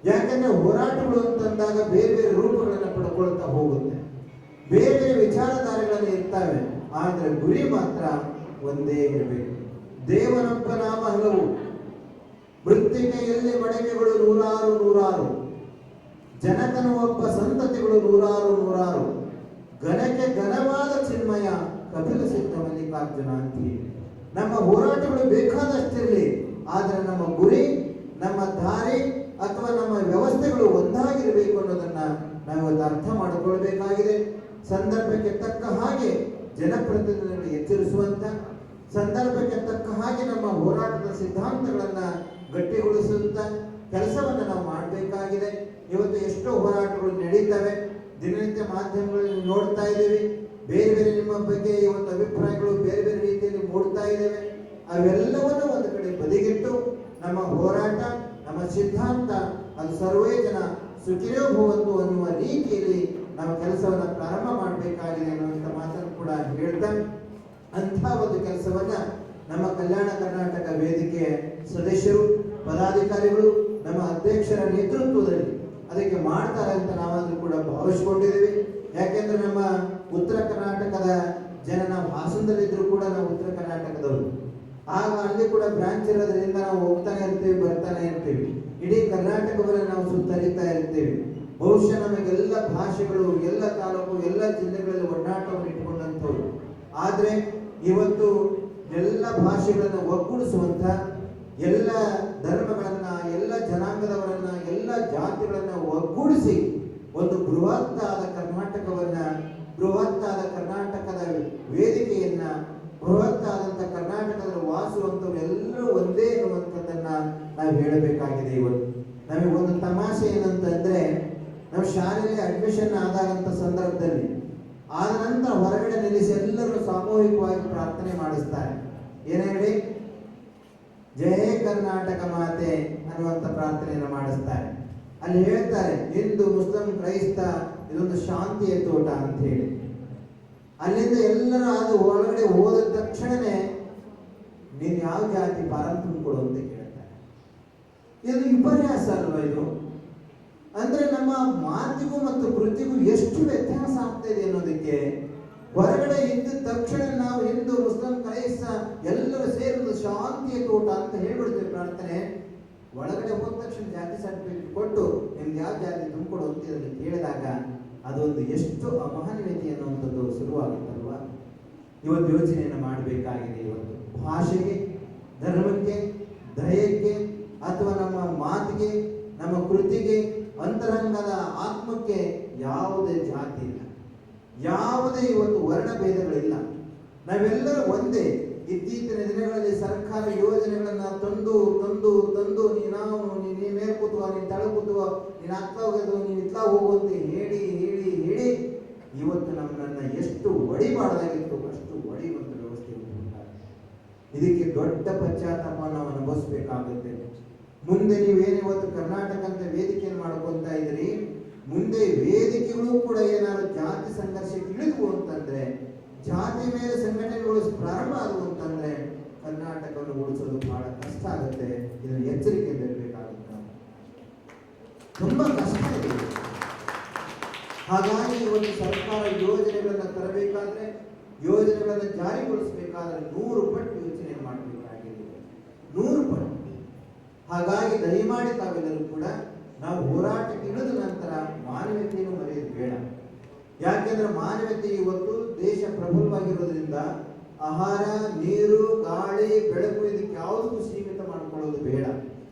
A: ಯಾಕಂದ್ರೆ ಹೋರಾಟಗಳು ಅಂತಂದಾಗ ಬೇರೆ ಬೇರೆ ರೂಪಗಳನ್ನು ಪಡ್ಕೊಳ್ತಾ ಹೋಗುತ್ತೆ, ಬೇರೆ ಬೇರೆ ವಿಚಾರಧಾರೆಗಳನ್ನು ಇರ್ತವೆ, ಆದ್ರೆ ಗುರಿ ಮಾತ್ರ ಒಂದೇ ಇರಬೇಕು. ದೇವನೊಬ್ಬ ನಾಮ ಹಲವು, ಮೃತ್ತಿಕೆಯಲ್ಲಿ ಮಡಕೆಗಳು ನೂರಾರು ನೂರಾರು, ಜನಕನ ಒಬ್ಬ ಸಂತತಿಗಳು ನೂರಾರು ನೂರಾರು, ಘನಕ್ಕೆ ಘನವಾದ ಚಿನ್ಮಯ ಕಪಿಲ ಸಿದ್ಧ ಮಲ್ಲಿಕಾರ್ಜುನ ಅಂತೀವಿ. ನಮ್ಮ ಹೋರಾಟಗಳು ಬೇಕಾದಷ್ಟಿರಲಿ, ಆದ್ರೆ ನಮ್ಮ ಗುರಿ, ನಮ್ಮ ದಾರಿ ಅಥವಾ ನಮ್ಮ ವ್ಯವಸ್ಥೆಗಳು ಒಂದಾಗಿರಬೇಕು ಅನ್ನೋದನ್ನ ನಾವು ಅರ್ಥ ಮಾಡಿಕೊಳ್ಬೇಕಾಗಿದೆ. ಸಂದರ್ಭಕ್ಕೆ ತಕ್ಕ ಹಾಗೆ ಜನಪ್ರತಿನಿಧಿಗಳು ಎಚ್ಚರಿಸುವಂತ, ಸಂದರ್ಭಕ್ಕೆ ತಕ್ಕ ಹಾಗೆ ನಮ್ಮ ಹೋರಾಟದ ಸಿದ್ಧಾಂತಗಳನ್ನ ಗಟ್ಟಿಗೊಳಿಸುವಂತ ಕೆಲಸವನ್ನ ನಾವು ಮಾಡಬೇಕಾಗಿದೆ. ಇವತ್ತು ಎಷ್ಟೋ ಹೋರಾಟಗಳು ನಡೀತವೆ, ದಿನನಿತ್ಯ ಮಾಧ್ಯಮಗಳಲ್ಲಿ ನೋಡ್ತಾ ಇದ್ದೀವಿ. ಬೇರೆ ಬೇರೆ ನಿಮ್ಮ ಬಗ್ಗೆ ಈ ಒಂದು ಅಭಿಪ್ರಾಯಗಳು ಬೇರೆ ಬೇರೆ ರೀತಿಯಲ್ಲಿ ಮೂಡ್ತಾ ಇದ್ದೇವೆ. ಅವೆಲ್ಲವನ್ನು ಒಂದು ಕಡೆ ಬದಿಗಿಟ್ಟು ನಮ್ಮ ಹೋರಾಟ, ನಮ್ಮ ಸಿದ್ಧಾಂತ ಅದು ಸರ್ವೇ ಜನ ಸುಖಿನೋ ಭವಂತು ಅನ್ನುವ ರೀತಿಯಲ್ಲಿ ನಾವು ಕೆಲಸವನ್ನ ಪ್ರಾರಂಭ ಮಾಡಬೇಕಾಗಿದೆ ಅನ್ನುವಂಥ ಮಾತನ್ನು ಕೂಡ ಹೇಳ್ತಾ, ಅಂಥ ಒಂದು ಕೆಲಸವನ್ನ ನಮ್ಮ ಕಲ್ಯಾಣ ಕರ್ನಾಟಕ ವೇದಿಕೆ ಸದಸ್ಯರು, ಪದಾಧಿಕಾರಿಗಳು, ನಮ್ಮ ಅಧ್ಯಕ್ಷರ ನೇತೃತ್ವದಲ್ಲಿ ಅದಕ್ಕೆ ಮಾಡ್ತಾರೆ ಅಂತ ನಾವಾದ್ರೂ ಕೂಡ ಭಾವಿಸಿಕೊಂಡಿದ್ದೀವಿ. ಯಾಕೆಂದ್ರೆ ನಮ್ಮ ಉತ್ತರ ಕರ್ನಾಟಕದ ಜನ, ನಾವು ಹಾಸನದಲ್ಲಿದ್ರು ಕೂಡ ನಾವು ಉತ್ತರ ಕರ್ನಾಟಕದವರು, ಆಗ ಅಲ್ಲಿ ಕೂಡ ಬ್ರಾಂಚ್ ಇರೋದ್ರಿಂದ ನಾವು ಹೋಗ್ತಾನೆ ಇರ್ತೀವಿ, ಬರ್ತಾನೆ ಇರ್ತೀವಿ, ಇಡೀ ಕರ್ನಾಟಕವನ್ನ ನಾವು ಸುತ್ತರಿತಾ ಇರ್ತೀವಿ. ಬಹುಶಃ ನಮಗೆಲ್ಲ ಭಾಷೆಗಳು, ಎಲ್ಲ ತಾಲೂಕು, ಎಲ್ಲ ಜಿಲ್ಲೆಗಳಲ್ಲಿ ಒಡನಾಟವನ್ನು ಇಟ್ಟುಕೊಂಡಂಥವ್ರು. ಆದ್ರೆ ಇವತ್ತು ಎಲ್ಲ ಭಾಷೆಗಳನ್ನು ಒಗ್ಗೂಡಿಸುವಂತ, ಎಲ್ಲ ಧರ್ಮಗಳನ್ನ, ಎಲ್ಲ ಜನಾಂಗದವರನ್ನ, ಎಲ್ಲ ಜಾತಿಗಳನ್ನ ಒಗ್ಗೂಡಿಸಿ ಒಂದು ಬೃಹತ್ತಾದ ಕರ್ನಾಟಕವನ್ನ, ಬೃಹತ್ತಾದ ಕರ್ನಾಟಕದ ವೇದಿಕೆಯನ್ನ, ಬೃಹತ್ತಾದಂತ ಕರ್ನಾಟಕದಲ್ಲಿ ವಾಸುವಂತವ್ರು ಎಲ್ಲರೂ ಒಂದೇ ಎನ್ನುವಂಥದ್ದನ್ನ ನಾವು ಹೇಳಬೇಕಾಗಿದೆ. ಇವತ್ತು ನಮಗೆ ಒಂದು ತಮಾಷೆ ಏನಂತಂದ್ರೆ, ನಾವು ಶಾಲೆಯಲ್ಲಿ ಅಡ್ಮಿಷನ್ ಆದಾಗಂತ ಸಂದರ್ಭದಲ್ಲಿ ಆದ ನಂತರ ಹೊರಗಡೆ ನಿಲ್ಲಿಸಿ ಎಲ್ಲರೂ ಸಾಮೂಹಿಕವಾಗಿ ಪ್ರಾರ್ಥನೆ ಮಾಡಿಸ್ತಾರೆ. ಏನ್ ಹೇಳಿ? ಜಯ ಕರ್ನಾಟಕ ಮಾತೆ ಅನ್ನುವಂಥ ಪ್ರಾರ್ಥನೆಯನ್ನು ಮಾಡಿಸ್ತಾರೆ. ಅಲ್ಲಿ ಹೇಳ್ತಾರೆ, ಹಿಂದೂ, ಮುಸ್ಲಿಂ, ಕ್ರೈಸ್ತ ಇದೊಂದು ಶಾಂತಿಯ ತೋಟ ಅಂತ ಹೇಳಿ. ಅಲ್ಲಿಂದ ಎಲ್ಲರೂ ಅದು ಒಳಗಡೆ ಹೋದ ತಕ್ಷಣನೇ ನೀನು ಯಾವ ಜಾತಿ ಪಾರಂಪರ್ಯ ಕೊಡು ಅಂತ ಕೇಳ್ತಾರೆ. ಇದು ವಿಪರ್ಯಾಸ ಅಲ್ವಾ ಇದು? ಅಂದ್ರೆ ನಮ್ಮ ಮಾತಿಗೂ ಮತ್ತು ಕೃತಿಗೂ ಎಷ್ಟು ವ್ಯತ್ಯಾಸ ಆಗ್ತಾ ಇದೆ ಅನ್ನೋದಕ್ಕೆ, ಹೊರಗಡೆ ಇದ್ದ ತಕ್ಷಣ ನಾವು ಹಿಂದೂ, ಮುಸ್ಲಿಂ, ಕ್ರೈಸ್ತ ಎಲ್ಲರೂ ಸೇರಿದ ಶಾಂತಿಯ ತೋಟ ಅಂತ ಹೇಳ್ಬಿಡ್ತೀವಿ ಪ್ರಾರ್ಥನೆ. ಒಳಗಡೆ ಹೋದ ತಕ್ಷಣ ಜಾತಿ ಸರ್ಟಿಫಿಕೇಟ್ ಕೊಟ್ಟು ನಿಮ್ಗೆ ಯಾವ ಜಾತಿ ತುಂಬಿಕೊಡು ಅಂತ ಇದನ್ನು ಕೇಳಿದಾಗ ಅದೊಂದು ಎಷ್ಟು ಅಮಾನವೀಯತೆ ಅನ್ನುವಂಥದ್ದು ಶುರುವಾಗುತ್ತಲ್ವಾ? ಇವತ್ತು ಯೋಚನೆಯನ್ನು ಮಾಡಬೇಕಾಗಿದೆ. ಇವತ್ತು ಭಾಷೆಗೆ, ಧರ್ಮಕ್ಕೆ, ದಯಕ್ಕೆ ಅಥವಾ ನಮ್ಮ ಮಾತಿಗೆ, ನಮ್ಮ ಕೃತಿಗೆ, ಅಂತರಂಗದ ಆತ್ಮಕ್ಕೆ ಯಾವುದೇ ಜಾತಿ ಇಲ್ಲ, ಯಾವುದೇ ಇವತ್ತು ವರ್ಣಭೇದಗಳಿಲ್ಲ. ನಾವೆಲ್ಲರೂ ಒಂದೇ. ಇತ್ತೀಚಿನ ದಿನಗಳಲ್ಲಿ ಸರ್ಕಾರ ಯೋಜನೆಗಳನ್ನ ತಂದು ತಂದು ತಂದು ನೀ ಮೇಲೆ ಕೂತುವ, ನೀನು ತಳ ಕೂತುವ, ನೀನು ಅತ್ತ ಹೋಗೋದು, ನೀನು ಇತ್ತ ಹೋಗುವಂತ ಹೇಳಿ ಹೇಳಿ ಹೇಳಿ ಇವತ್ತು ನಮ್ಮನ್ನ ಎಷ್ಟು ಒಡಿ ಮಾಡಲಾಗಿತ್ತು ಅಷ್ಟು ಒಡಿಯುವಂತ ವ್ಯವಸ್ಥೆ ಉಂಟಾಗಿದೆ. ಇದಕ್ಕೆ ದೊಡ್ಡ ಪಶ್ಚಾತ್ತಾಪ ನಾವು ಅನುಭವಿಸಬೇಕಾಗುತ್ತೆ. ಮುಂದೆ ನೀವೇನು ಇವತ್ತು ಕರ್ನಾಟಕ ಅಂತ ವೇದಿಕೆಯನ್ನು ಮಾಡ್ಕೊಂತ ಇದ್ರಿ, ಮುಂದೆ ವೇದಿಕೆಗಳು ಕೂಡ ಏನಾದ್ರು ಜಾತಿ ಸಂಘರ್ಷಕ್ಕೆ ಇಳಿದ್ವು ಅಂತಂದ್ರೆ, ಜಾತಿ ಮೇಲೆ ಸಂಘಟನೆಗಳು ಪ್ರಾರಂಭ ಆದವು ಅಂತಂದ್ರೆ ಕರ್ನಾಟಕವನ್ನು ಉಳಿಸೋದು ಬಹಳ ಕಷ್ಟ ಆಗುತ್ತೆ. ಇದನ್ನು ಎಚ್ಚರಿಕೆಯಿಂದ ಇರಬೇಕಾಗುತ್ತೆ, ತುಂಬಾ ಕಷ್ಟ ಇದೆ. ಹಾಗಾಗಿ ಇವತ್ತು ಸರ್ಕಾರ ಯೋಜನೆಗಳನ್ನ ತರಬೇಕಾದ್ರೆ, ಯೋಜನೆಗಳನ್ನು ಜಾರಿಗೊಳಿಸಬೇಕಾದ್ರೆ 100 ಪಟ್ಟು ಯೋಚನೆ ಮಾಡಬೇಕಾಗಿದೆ, 100 ಪಟ್ಟು. ಹಾಗಾಗಿ ದಯಮಾಡಿ ತಾವೆಲ್ಲರೂ ಕೂಡ ನಾವು ಹೋರಾಟಕ್ಕೆ ಇಳಿದ ನಂತರ ಮಾನವೀಯತೆಯನ್ನು ಮರೆಯೋದು ಬೇಡ. ಯಾಕೆಂದ್ರೆ ಮಾನವೀಯತೆ ಇವತ್ತು ದೇಶ ಪ್ರಬಲವಾಗಿರೋದ್ರಿಂದ ಆಹಾರ, ನೀರು, ಗಾಳಿ, ಬೆಳಕು ಇದಕ್ಕೆ ಯಾವುದಕ್ಕೂ ಸೀಮಿತ ಮಾಡ್ಕೊಳ್ಳೋದು ಬೇಡ.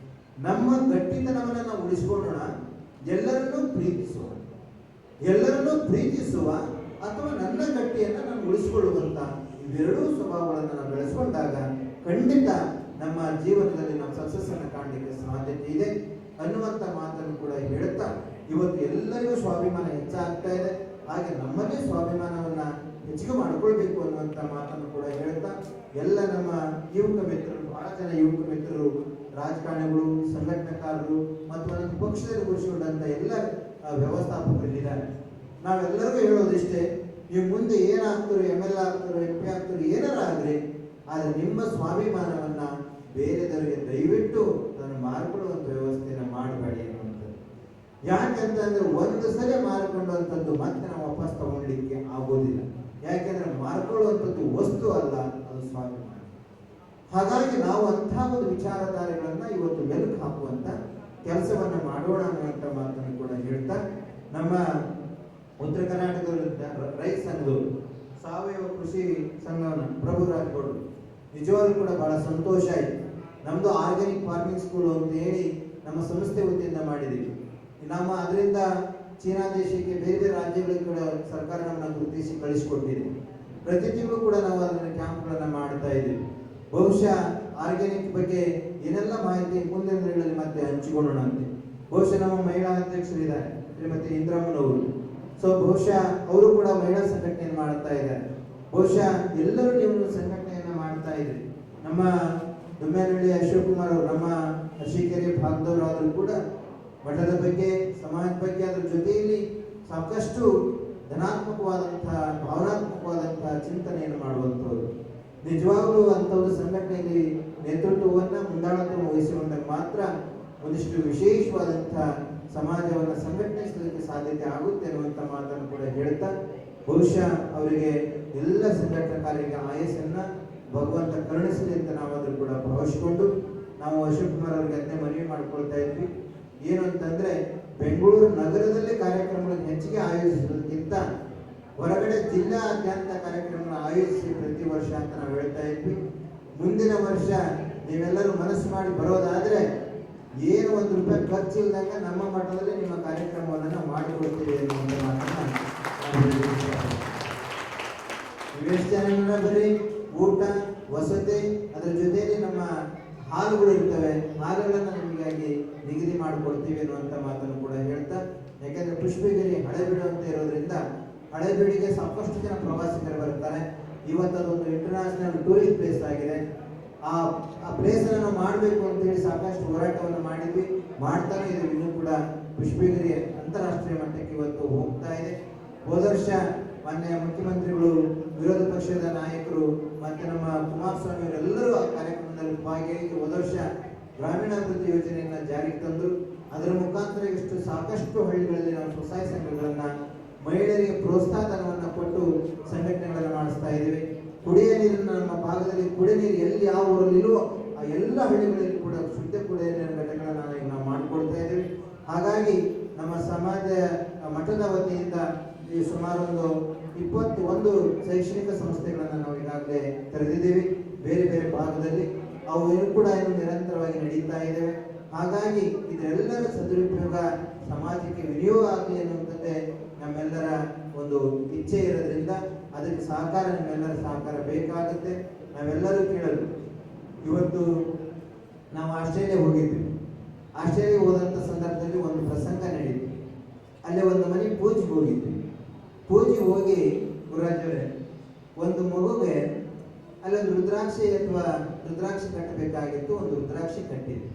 A: ನಮ್ಮ ಗಟ್ಟಿತನವನ್ನು ನಾವು ಉಳಿಸ್ಕೊಳ್ಳೋಣ. ಎಲ್ಲರನ್ನೂ ಪ್ರೀತಿಸುವ ಅಥವಾ ನನ್ನ ಗಟ್ಟಿಯನ್ನು ನಾನು ಉಳಿಸಿಕೊಳ್ಳುವಂತ ಇವೆರಡೂ ಸ್ವಭಾವಗಳನ್ನು ನಾವು ಬೆಳೆಸ್ಕೊಂಡಾಗ ಖಂಡಿತ ನಮ್ಮ ಜೀವನದಲ್ಲಿ ನಾವು ಸಕ್ಸಸ್ ಅನ್ನು ಕಾಣಲಿಕ್ಕೆ ಸಾಧ್ಯತೆ ಇದೆ ಅನ್ನುವಂಥ ಮಾತನ್ನು ಕೂಡ ಹೇಳುತ್ತಾ, ಇವತ್ತು ಎಲ್ಲರಿಗೂ ಸ್ವಾಭಿಮಾನ ಹೆಚ್ಚಾಗ್ತಾ ಇದೆ. ಹಾಗೆ ನಮ್ಮದೇ ಸ್ವಾಭಿಮಾನವನ್ನ ಹೆಚ್ಚಿಗೆ ಮಾಡ್ಕೊಳ್ಬೇಕು ಅನ್ನುವಂಥ ಮಾತನ್ನು ಕೂಡ ಹೇಳ್ತಾ, ಎಲ್ಲ ನಮ್ಮ ಯುವಕ ಮಿತ್ರರು, ಬಹಳ ಜನ ಯುವಕ ಮಿತ್ರರು, ರಾಜಕಾರಣಿಗಳು, ಸಂಘಟನಾಕಾರರು ಮತ್ತು ಒಂದೊಂದು ಪಕ್ಷದಲ್ಲಿ ಕೂರಿಸಿಕೊಂಡಂತ ಎಲ್ಲ ವ್ಯವಸ್ಥಾಪಕರಿದ್ದಾರೆ. ನಾವೆಲ್ಲರಿಗೂ ಹೇಳೋದಿಷ್ಟೇ, ನೀವು ಮುಂದೆ ಏನಾಗ್ತಾರೋ, ML ಆಗ್ತಾರೋ, MP ಆಗ್ತಾರೋ, ಏನಾರ ಆಗ್ರಿ, ಆದರೆ ನಿಮ್ಮ ಸ್ವಾಭಿಮಾನವನ್ನ ಬೇರೆದವರಿಗೆ ದಯವಿಟ್ಟು ಅದನ್ನು ಮಾರ್ಕೊಳ್ಳುವಂಥ ವ್ಯವಸ್ಥೆಯನ್ನು ಮಾಡಬೇಡಿ ಅನ್ನುವಂಥದ್ದು. ಯಾಕೆಂತಂದ್ರೆ ಒಂದು ಸಲ ಮಾರ್ಕೊಂಡಂಥದ್ದು ಮತ್ತೆ ನಾವು ವಾಪಸ್ ತಗೊಳ್ಳಿಕ್ಕೆ ಆಗೋದಿಲ್ಲ. ಯಾಕೆಂದ್ರೆ ಮಾರ್ಕೊಳ್ಳುವಂಥದ್ದು ವಸ್ತು ಅಲ್ಲ, ಅದು ಸ್ವಾಭಿಮಾನ. ಹಾಗಾಗಿ ನಾವು ಅಂಥ ಒಂದು ವಿಚಾರಧಾರೆಗಳನ್ನ ಇವತ್ತು ಮೆಲುಕು ಹಾಕುವಂತ ಕೆಲಸವನ್ನ ಮಾಡೋಣ ಅನ್ನುವಂಥ ಮಾತನ್ನು ಕೂಡ ಹೇಳ್ತಾ, ನಮ್ಮ ಉತ್ತರ ಕರ್ನಾಟಕದ ರೈತ ಸಂಘದವರು, ಸಾವಯವ ಕೃಷಿ ಸಂಘವನ್ನ ಪ್ರಭು ರಾಜಗೌಡರು ನಿಜವಾಗ್ಲೂ ಕೂಡ ಬಹಳ ಸಂತೋಷ ಆಯ್ತು. ನಮ್ದು ಆರ್ಗ್ಯಾನಿಕ್ ಫಾರ್ಮಿಂಗ್ ಸ್ಕೂಲ್ ಅಂತ ಹೇಳಿ ನಮ್ಮ ಸಂಸ್ಥೆ ವತಿಯಿಂದ ಮಾಡಿದ್ದೀವಿ. ನಮ್ಮ ಅದರಿಂದ ಚೀನಾ ದೇಶಕ್ಕೆ, ಬೇರೆ ಬೇರೆ ರಾಜ್ಯಗಳಿಗೆ ಕೂಡ ಸರ್ಕಾರ ನಮ್ಮನ್ನು ಗುರುತಿಸಿ ಕಳಿಸಿಕೊಟ್ಟಿದೆ. ಪ್ರತಿ ತಿಂಗಳು ಕೂಡ ನಾವು ಅದನ್ನ ಕ್ಯಾಂಪ್ಗಳನ್ನ ಮಾಡ್ತಾ ಇದ್ದೀವಿ. ಬಹುಶಃ ಆರ್ಗ್ಯಾನಿಕ್ ಬಗ್ಗೆ ಏನೆಲ್ಲ ಮಾಹಿತಿ ಮುಂದಿನ ದಿನಗಳಲ್ಲಿ ಮತ್ತೆ ಹಂಚಿಕೊಳ್ಳೋಣ ಅಂತೆ. ಬಹುಶಃ ನಮ್ಮ ಮಹಿಳಾ ಅಧ್ಯಕ್ಷರಿದ್ದಾರೆ ಶ್ರೀಮತಿ ಇಂದ್ರಮ್ಮನವರು, ಸೊ ಬಹುಶಃ ಅವರು ಕೂಡ ಮಹಿಳಾ ಸಂಘಟನೆಯನ್ನು ಮಾಡ್ತಾ ಇದ್ದಾರೆ. ಬಹುಶಃ ಎಲ್ಲರೂ ನೀವು ಸಂಘಟನೆಯನ್ನ ಮಾಡ್ತಾ ಇದ್ರಿ. ನಮ್ಮ ದುಮ್ಮೇನಹಳ್ಳಿ ಅಶೋಕ್ ಕುಮಾರ್ ಅವರು ನಮ್ಮ ಅರಸೀಕೆರೆ ಭಾಗದವರಾದರೂ ಕೂಡ ಮಠದ ಬಗ್ಗೆ, ಸಮಾಜದ ಬಗ್ಗೆ, ಅದರ ಜೊತೆಯಲ್ಲಿ ಸಾಕಷ್ಟು ಧನಾತ್ಮಕವಾದಂತಹ ಭಾವನಾತ್ಮಕವಾದಂತಹ ಚಿಂತನೆಯನ್ನು ಮಾಡುವಂಥವ್ರು. ನಿಜವಾಗ್ಲೂ ಅಂಥವ್ರ ಸಂಘಟನೆಯಲ್ಲಿ ನೇತೃತ್ವವನ್ನ ಮುಂದಾಳತ್ವ ವಹಿಸಿಕೊಂಡಾಗ ಮಾತ್ರ ಒಂದಿಷ್ಟು ವಿಶೇಷವಾದಂತಹ ಸಮಾಜವನ್ನು ಸಂಘಟಿಸಲಿಕ್ಕೆ ಸಾಧ್ಯತೆ ಆಗುತ್ತೆ ಅನ್ನುವಂಥ ಮಾತನ್ನು ಕೂಡ ಹೇಳ್ತಾ, ಬಹುಶಃ ಅವರಿಗೆ ಎಲ್ಲ ಸಂಘಟನಾಕಾರರಿಗೆ ಆಯಸ್ಸನ್ನ ಭಗವಂತ ಕರುಣಿಸಲಿ ಅಂತ ನಾವಾದ್ರೂ ಕೂಡ ಭಾವಿಸಿಕೊಂಡು ನಾವು ಅಶೋಕ್ ಕುಮಾರ್ ಅವರಿಗೆ ಅದನ್ನೇ ಮನವಿ ಮಾಡ್ಕೊಳ್ತಾ ಇದ್ವಿ. ಏನು ಅಂತಂದ್ರೆ, ಬೆಂಗಳೂರು ನಗರದಲ್ಲಿ ಕಾರ್ಯಕ್ರಮಗಳನ್ನು ಹೆಚ್ಚಿಗೆ ಆಯೋಜಿಸುವುದಕ್ಕಿಂತ ಹೊರಗಡೆ ಜಿಲ್ಲಾದ್ಯಂತ ಕಾರ್ಯಕ್ರಮಗಳನ್ನು ಆಯೋಜಿಸಿ ಪ್ರತಿ ವರ್ಷ ಅಂತ ನಾವು ಹೇಳ್ತಾ ಇದ್ವಿ. ಮುಂದಿನ ವರ್ಷ ನೀವೆಲ್ಲರೂ ಮನಸ್ಸು ಮಾಡಿ ಬರೋದಾದ್ರೆ ಏನು ₹1 ಖರ್ಚಿಲ್ಲದಾಗ ನಮ್ಮ ಮಠದಲ್ಲಿ ನಿಮ್ಮ ಕಾರ್ಯಕ್ರಮವನ್ನು ನಾವು ಮಾಡಿಕೊಡ್ತೀವಿ ಅನ್ನುವಂಥ ಮಾತನ್ನ ಎಷ್ಟು ಜನ ಬರೀ ಊಟ, ವಸತಿ, ಅದರ ಜೊತೆಯಲ್ಲಿ ನಮ್ಮ ಹಾಲುಗಳು ಇರ್ತವೆ, ಹಾಲುಗಳನ್ನು ನಿಮಗಾಗಿ ನಿಗದಿ ಮಾಡಿಕೊಡ್ತೀವಿ ಅನ್ನುವಂಥ ಮಾತನ್ನು ಕೂಡ ಹೇಳ್ತಾ, ಯಾಕಂದ್ರೆ ಪುಷ್ಪಗಿರಿ ಹಳೆಬೀಡು ಅಂತ ಇರೋದ್ರಿಂದ ಹಳೆಬೀಡಿಗೆ ಸಾಕಷ್ಟು ಜನ ಪ್ರವಾಸಿಗರು ಬರ್ತಾರೆ. ಇವತ್ತು ಅದೊಂದು ಇಂಟರ್ನ್ಯಾಷನಲ್ ಟೂರಿಸ್ಟ್ ಪ್ಲೇಸ್ ಆಗಿದೆ. ಆ ಪ್ಲೇಸ್ ಅನ್ನು ನಾವು ಮಾಡಬೇಕು ಅಂತ ಹೇಳಿ ಸಾಕಷ್ಟು ಹೋರಾಟವನ್ನು ಮಾಡಿದ್ವಿ, ಮಾಡ್ತಾನೆ ಇದ್ದೀವಿ. ಇನ್ನೂ ಕೂಡ ಪುಷ್ಪಗಿರಿ ಅಂತಾರಾಷ್ಟ್ರೀಯ ಮಟ್ಟಕ್ಕೆ ಇವತ್ತು ಹೋಗ್ತಾ ಇದೆ. ಹೋದ ವರ್ಷ ಮಾನ್ಯ ಮುಖ್ಯಮಂತ್ರಿಗಳು, ವಿರೋಧ ಪಕ್ಷದ ನಾಯಕರು ಮತ್ತೆ ನಮ್ಮ ಕುಮಾರಸ್ವಾಮಿ ಅವರೆಲ್ಲರೂ ಆ ಕಾರ್ಯಕ್ರಮದಲ್ಲಿ ಭಾಗಿಯಾಗಿ ಹೋದ ವರ್ಷ ಗ್ರಾಮೀಣಾಭಿವೃದ್ಧಿ ಯೋಜನೆಯನ್ನ ಜಾರಿಗೆ ತಂದರು. ಅದರ ಮುಖಾಂತರ ಇಷ್ಟು ಸಾಕಷ್ಟು ಹಳ್ಳಿಗಳಲ್ಲಿ ನಾವು ಸ್ವಸಹಾಯ ಸಂಘಗಳನ್ನ, ಮಹಿಳೆಯರಿಗೆ ಪ್ರೋತ್ಸಾಹ ಧನವನ್ನು ಕೊಟ್ಟು ಸಂಘಟನೆಗಳನ್ನು ಮಾಡಿಸ್ತಾ ಇದ್ದೀವಿ. ಕುಡಿಯ ನೀರನ್ನು ನಮ್ಮ ಭಾಗದಲ್ಲಿ ಕುಡಿಯ ನೀರು ಎಲ್ಲಿ ಯಾವ ಊರಲ್ಲಿಲ್ವೋ ಆ ಎಲ್ಲ ಹಳ್ಳಿಗಳಲ್ಲಿ ಕೂಡ ಶುದ್ಧ ಕುಡಿಯ ನೀರಿನ ಘಟಕಗಳನ್ನು ನಾವು ಮಾಡಿಕೊಡ್ತಾ ಇದ್ದೀವಿ. ಹಾಗಾಗಿ ನಮ್ಮ ಸಮಾಜ ಮಠದ ವತಿಯಿಂದ ಈ ಸುಮಾರು ಒಂದು 21 ಶೈಕ್ಷಣಿಕ ಸಂಸ್ಥೆಗಳನ್ನು ನಾವು ಈಗಾಗಲೇ ತೆರೆದಿದ್ದೀವಿ ಬೇರೆ ಬೇರೆ ಭಾಗದಲ್ಲಿ. ಅವು ಕೂಡ ಇನ್ನು ನಿರಂತರವಾಗಿ ನಡೀತಾ ಇದ್ದೇವೆ. ಹಾಗಾಗಿ ಇದೆಲ್ಲರ ಸದುಪಯೋಗ ಸಮಾಜಕ್ಕೆ ವಿನಿಯೋಗ ಆಗಲಿ ಅನ್ನುವಂಥದ್ದೇ ನಮ್ಮೆಲ್ಲರ ಒಂದು ಇಚ್ಛೆ ಇರೋದ್ರಿಂದ ಅದಕ್ಕೆ ಸಹಕಾರ, ನಿಮ್ಮೆಲ್ಲರ ಸಹಕಾರ ಬೇಕಾಗುತ್ತೆ. ನಾವೆಲ್ಲರೂ ಕೇಳಲು, ಇವತ್ತು ನಾವು ಆಸ್ಟ್ರೇಲಿಯಾ ಹೋಗಿದ್ವಿ. ಆಸ್ಟ್ರೇಲಿಯಾ ಹೋದಂಥ ಸಂದರ್ಭದಲ್ಲಿ ಒಂದು ಪ್ರಸಂಗ ನಡೀತು. ಅಲ್ಲೇ ಒಂದು ಮನೆ ಪೂಜೆಗೆ ಹೋಗಿದ್ವಿ. ಪೂಜೆಗೆ ಹೋಗಿ ಗುರುರಾಜರೇ, ಒಂದು ಮಗುಗೆ ಅಲ್ಲೊಂದು ರುದ್ರಾಕ್ಷಿ ಕಟ್ಟಬೇಕಾಗಿತ್ತು. ಒಂದು ರುದ್ರಾಕ್ಷಿ ಕಟ್ಟಿದ್ವಿ.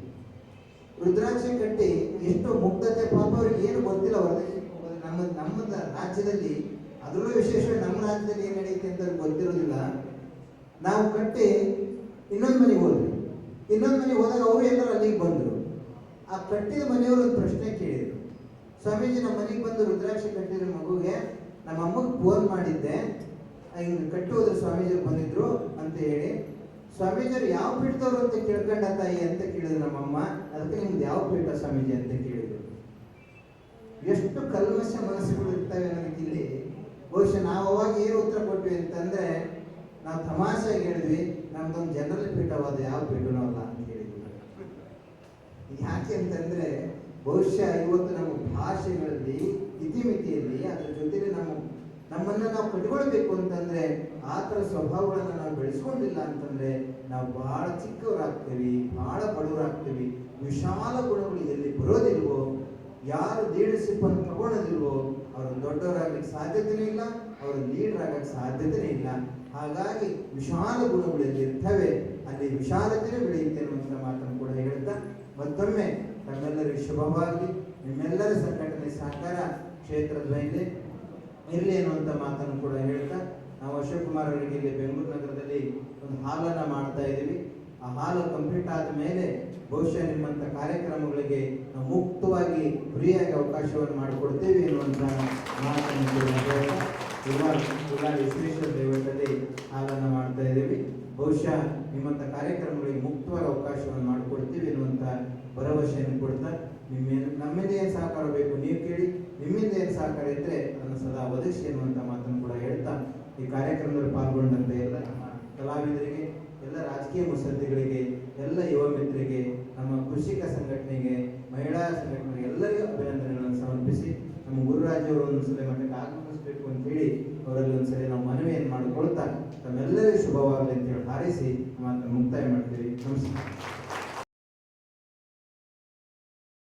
A: ರುದ್ರಾಕ್ಷಿ ಕಟ್ಟಿ ಎಷ್ಟು ಮುಗ್ಧತೆ, ಪಾಪ ಅವ್ರಿಗೆ ಏನು ಗೊತ್ತಿಲ್ಲ ಹೊರದೇಶಕ್ಕೆ ಹೋಗೋದು. ನಮ್ಮ ರಾಜ್ಯದಲ್ಲಿ, ಅದರಲ್ಲೂ ವಿಶೇಷವಾಗಿ ನಮ್ಮ ರಾಜ್ಯದಲ್ಲಿ ಏನು ನಡೆಯುತ್ತೆ ಅಂತ ಅವ್ರಿಗೆ ಗೊತ್ತಿರೋದಿಲ್ಲ. ನಾವು ಕಟ್ಟಿ ಇನ್ನೊಂದು ಮನೆಗೆ ಹೋದ್ವಿ. ಇನ್ನೊಂದು ಮನೆಗೆ ಹೋದಾಗ ಅವರು ಎಲ್ಲರೂ ಅಲ್ಲಿಗೆ ಬಂದರು. ಆ ಕಟ್ಟಿದ ಮನೆಯವರು ಒಂದು ಪ್ರಶ್ನೆ ಕೇಳಿದರು, ಸ್ವಾಮೀಜಿ ನಮ್ಮ ಮನೆಗೆ ಬಂದು ರುದ್ರಾಕ್ಷಿ ಕಟ್ಟಿರೋ ಮಗುಗೆ ನಮ್ಮ ಅಮ್ಮಗೆ ಫೋನ್ ಮಾಡಿದ್ದೆ, ಹಿಂಗೆ ಕಟ್ಟಿ ಹೋದ್ರು ಸ್ವಾಮೀಜಿಯವ್ರು ಬಂದಿದ್ರು ಅಂತ ಹೇಳಿ. ಸ್ವಾಮೀಜಿಯವ್ರು ಯಾವ ಪೀಠದವ್ರು ಅಂತ ಕೇಳ್ಕೊಂಡ ತಾಯಿ ಅಂತ ಕೇಳಿದ್ರು ನಮ್ಮಮ್ಮ. ಅದಕ್ಕೆ ನಿಮ್ದು ಯಾವ ಪೀಠ ಸ್ವಾಮೀಜಿ ಅಂತ ಕೇಳಿದ್ರು. ಎಷ್ಟು ಕಲ್ಮಶ ಮನಸ್ಸುಗಳು ಇರ್ತವೆ ನನಗೆ ಇಲ್ಲಿ. ಬಹುಶಃ ನಾವು ಅವಾಗ ಏನು ಉತ್ತರ ಕೊಟ್ವಿ ಅಂತಂದ್ರೆ, ನಾವು ತಮಾಷೆಯಾಗಿ ಹೇಳಿದ್ವಿ, ನಮ್ದೊಂದು ಜನರಲ್ ಪೀಠವಾದ ಯಾವ ಪೀಠನೂ ಅಲ್ಲ ಅಂತ ಹೇಳಿದ್ವಿ. ಯಾಕೆ ಅಂತಂದ್ರೆ, ಬಹುಶಃ ಇವತ್ತು ನಮ್ಮ ಭಾಷೆಗಳಲ್ಲಿ, ಇತಿಮಿತಿಯಲ್ಲಿ, ಅದರ ಜೊತೆಗೆ ನಮ್ಮನ್ನ ನಾವು ಕಟ್ಕೊಳ್ಬೇಕು ಅಂತಂದ್ರೆ ಆ ಥರ ಸ್ವಭಾವಗಳನ್ನ ನಾವು ಬೆಳೆಸ್ಕೊಂಡಿಲ್ಲ ಅಂತಂದ್ರೆ ನಾವು ಬಹಳ ಚಿಕ್ಕವರಾಗ್ತೀವಿ, ಬಹಳ ಬಡವರಾಗ್ತೀವಿ. ವಿಶಾಲ ಗುಣಗಳು ಎಲ್ಲಿ ಬರೋದಿಲ್ವೋ, ಯಾರು ಲೀಡರ್ಶಿಪ್ ಅನ್ನು ತಗೊಳ್ಳೋದಿಲ್ವೋ ಅವರು ದೊಡ್ಡವರಾಗಲಿಕ್ಕೆ ಸಾಧ್ಯತೆನೇ ಇಲ್ಲ, ಅವರು ಲೀಡರ್ ಆಗಕ್ಕೆ ಸಾಧ್ಯತೆನೇ ಇಲ್ಲ. ಹಾಗಾಗಿ ವಿಶಾಲ ಗುಣಗಳು ಎಲ್ಲಿ ಇರ್ತವೆ ಅಲ್ಲಿ ವಿಶಾಲತೆಯೇ ಬೆಳೆಯುತ್ತೆ ಅನ್ನುವಂಥ ಮಾತನ್ನು ಕೂಡ ಹೇಳ್ತಾ, ಮತ್ತೊಮ್ಮೆ ತಮ್ಮೆಲ್ಲರಿಗೂ ಶುಭವಾಗಲಿ. ನಿಮ್ಮೆಲ್ಲರ ಸಂಘಟನೆ ಸಹಕಾರ ಕ್ಷೇತ್ರದ ಮೇಲೆ ಇರಲಿ ಅನ್ನುವಂಥ ಮಾತನ್ನು ಕೂಡ ಹೇಳ್ತಾ, ನಾವು ಅಶೋಕ್ ಕುಮಾರ್ ಅವರಿಗೆ ಇಲ್ಲಿ ಬೆಂಗಳೂರು ನಗರದಲ್ಲಿ ಒಂದು ಹಾಲನ್ನು ಮಾಡ್ತಾ ಇದ್ದೀವಿ. ಆ ಹಾಲು ಕಂಪ್ಲೀಟ್ ಆದ ಮೇಲೆ ಬಹುಶಃ ನಿಮ್ಮಂಥ ಕಾರ್ಯಕ್ರಮಗಳಿಗೆ ನಾವು ಮುಕ್ತವಾಗಿ ಫ್ರೀಯಾಗಿ ಅವಕಾಶವನ್ನು ಮಾಡಿಕೊಡ್ತೇವೆ ಎನ್ನುವಂಥ ಮಾತನ್ನು ಕೂಡ ಹೇಳ್ತಾ, ಇವಾಗ ವಿಶ್ವೇಶ್ವರ ದೇವಸ್ಥಾನದಲ್ಲಿ ಹಾಲನ್ನು ಮಾಡ್ತಾ ಇದ್ದೀವಿ. ಬಹುಶಃ ನಿಮ್ಮಂಥ ಕಾರ್ಯಕ್ರಮಗಳಿಗೆ ಮುಕ್ತವಾಗಿ ಅವಕಾಶವನ್ನು ಮಾಡಿಕೊಡ್ತೀವಿ ಎನ್ನುವಂಥ ಭರವಸೆಯನ್ನು ಕೊಡ್ತಾ, ನಮ್ಮಿಂದ ಏನು ಸಹಕಾರ ಬೇಕು ನೀವು ಕೇಳಿ, ನಿಮ್ಮಿಂದ ಏನು ಸಹಕಾರ ಇದ್ದರೆ ಅದನ್ನು ಸದಾ ಒದಗಿಸಿ ಎನ್ನುವಂಥ ಮಾತನ್ನು ಕೂಡ ಹೇಳ್ತಾ, ಈ ಕಾರ್ಯಕ್ರಮದಲ್ಲಿ ಪಾಲ್ಗೊಂಡಂಥ ಎಲ್ಲ ನಮ್ಮ ಕಲಾವಿದರಿಗೆ, ಎಲ್ಲ ರಾಜಕೀಯ ಮುತ್ಸದ್ದಿಗಳಿಗೆ, ಎಲ್ಲ ಯುವ ಮಿತ್ರರಿಗೆ, ನಮ್ಮ ಕೃಷಿಕ ಸಂಘಟನೆಗೆ, ಮಹಿಳಾ ಸಂಘಟನೆಗೆ ಎಲ್ಲರಿಗೂ ಅಭಿನಂದನೆಗಳನ್ನು ಸಮರ್ಪಿಸಿ, ನಮ್ಮ ಗುರುರಾಜ್ ಅವರು ಒಂದ್ಸಲ ಮಟ್ಟಕ್ಕೆ ಆಗಮಿಸಬೇಕು ಅಂತ ಹೇಳಿ ಅವರಲ್ಲಿ ಒಂದ್ಸಲ ನಾವು ಮನವಿಯನ್ನು ಮಾಡಿಕೊಳ್ತಾ ತಮ್ಮೆಲ್ಲರಿಗೂ ಶುಭವಾಗಲಿ ಅಂತ ಹೇಳಿ ಹಾರೈಸಿ ಮಾತನ್ನು ಮುಕ್ತಾಯ ಮಾಡ್ತೀವಿ. ನಮಸ್ಕಾರ.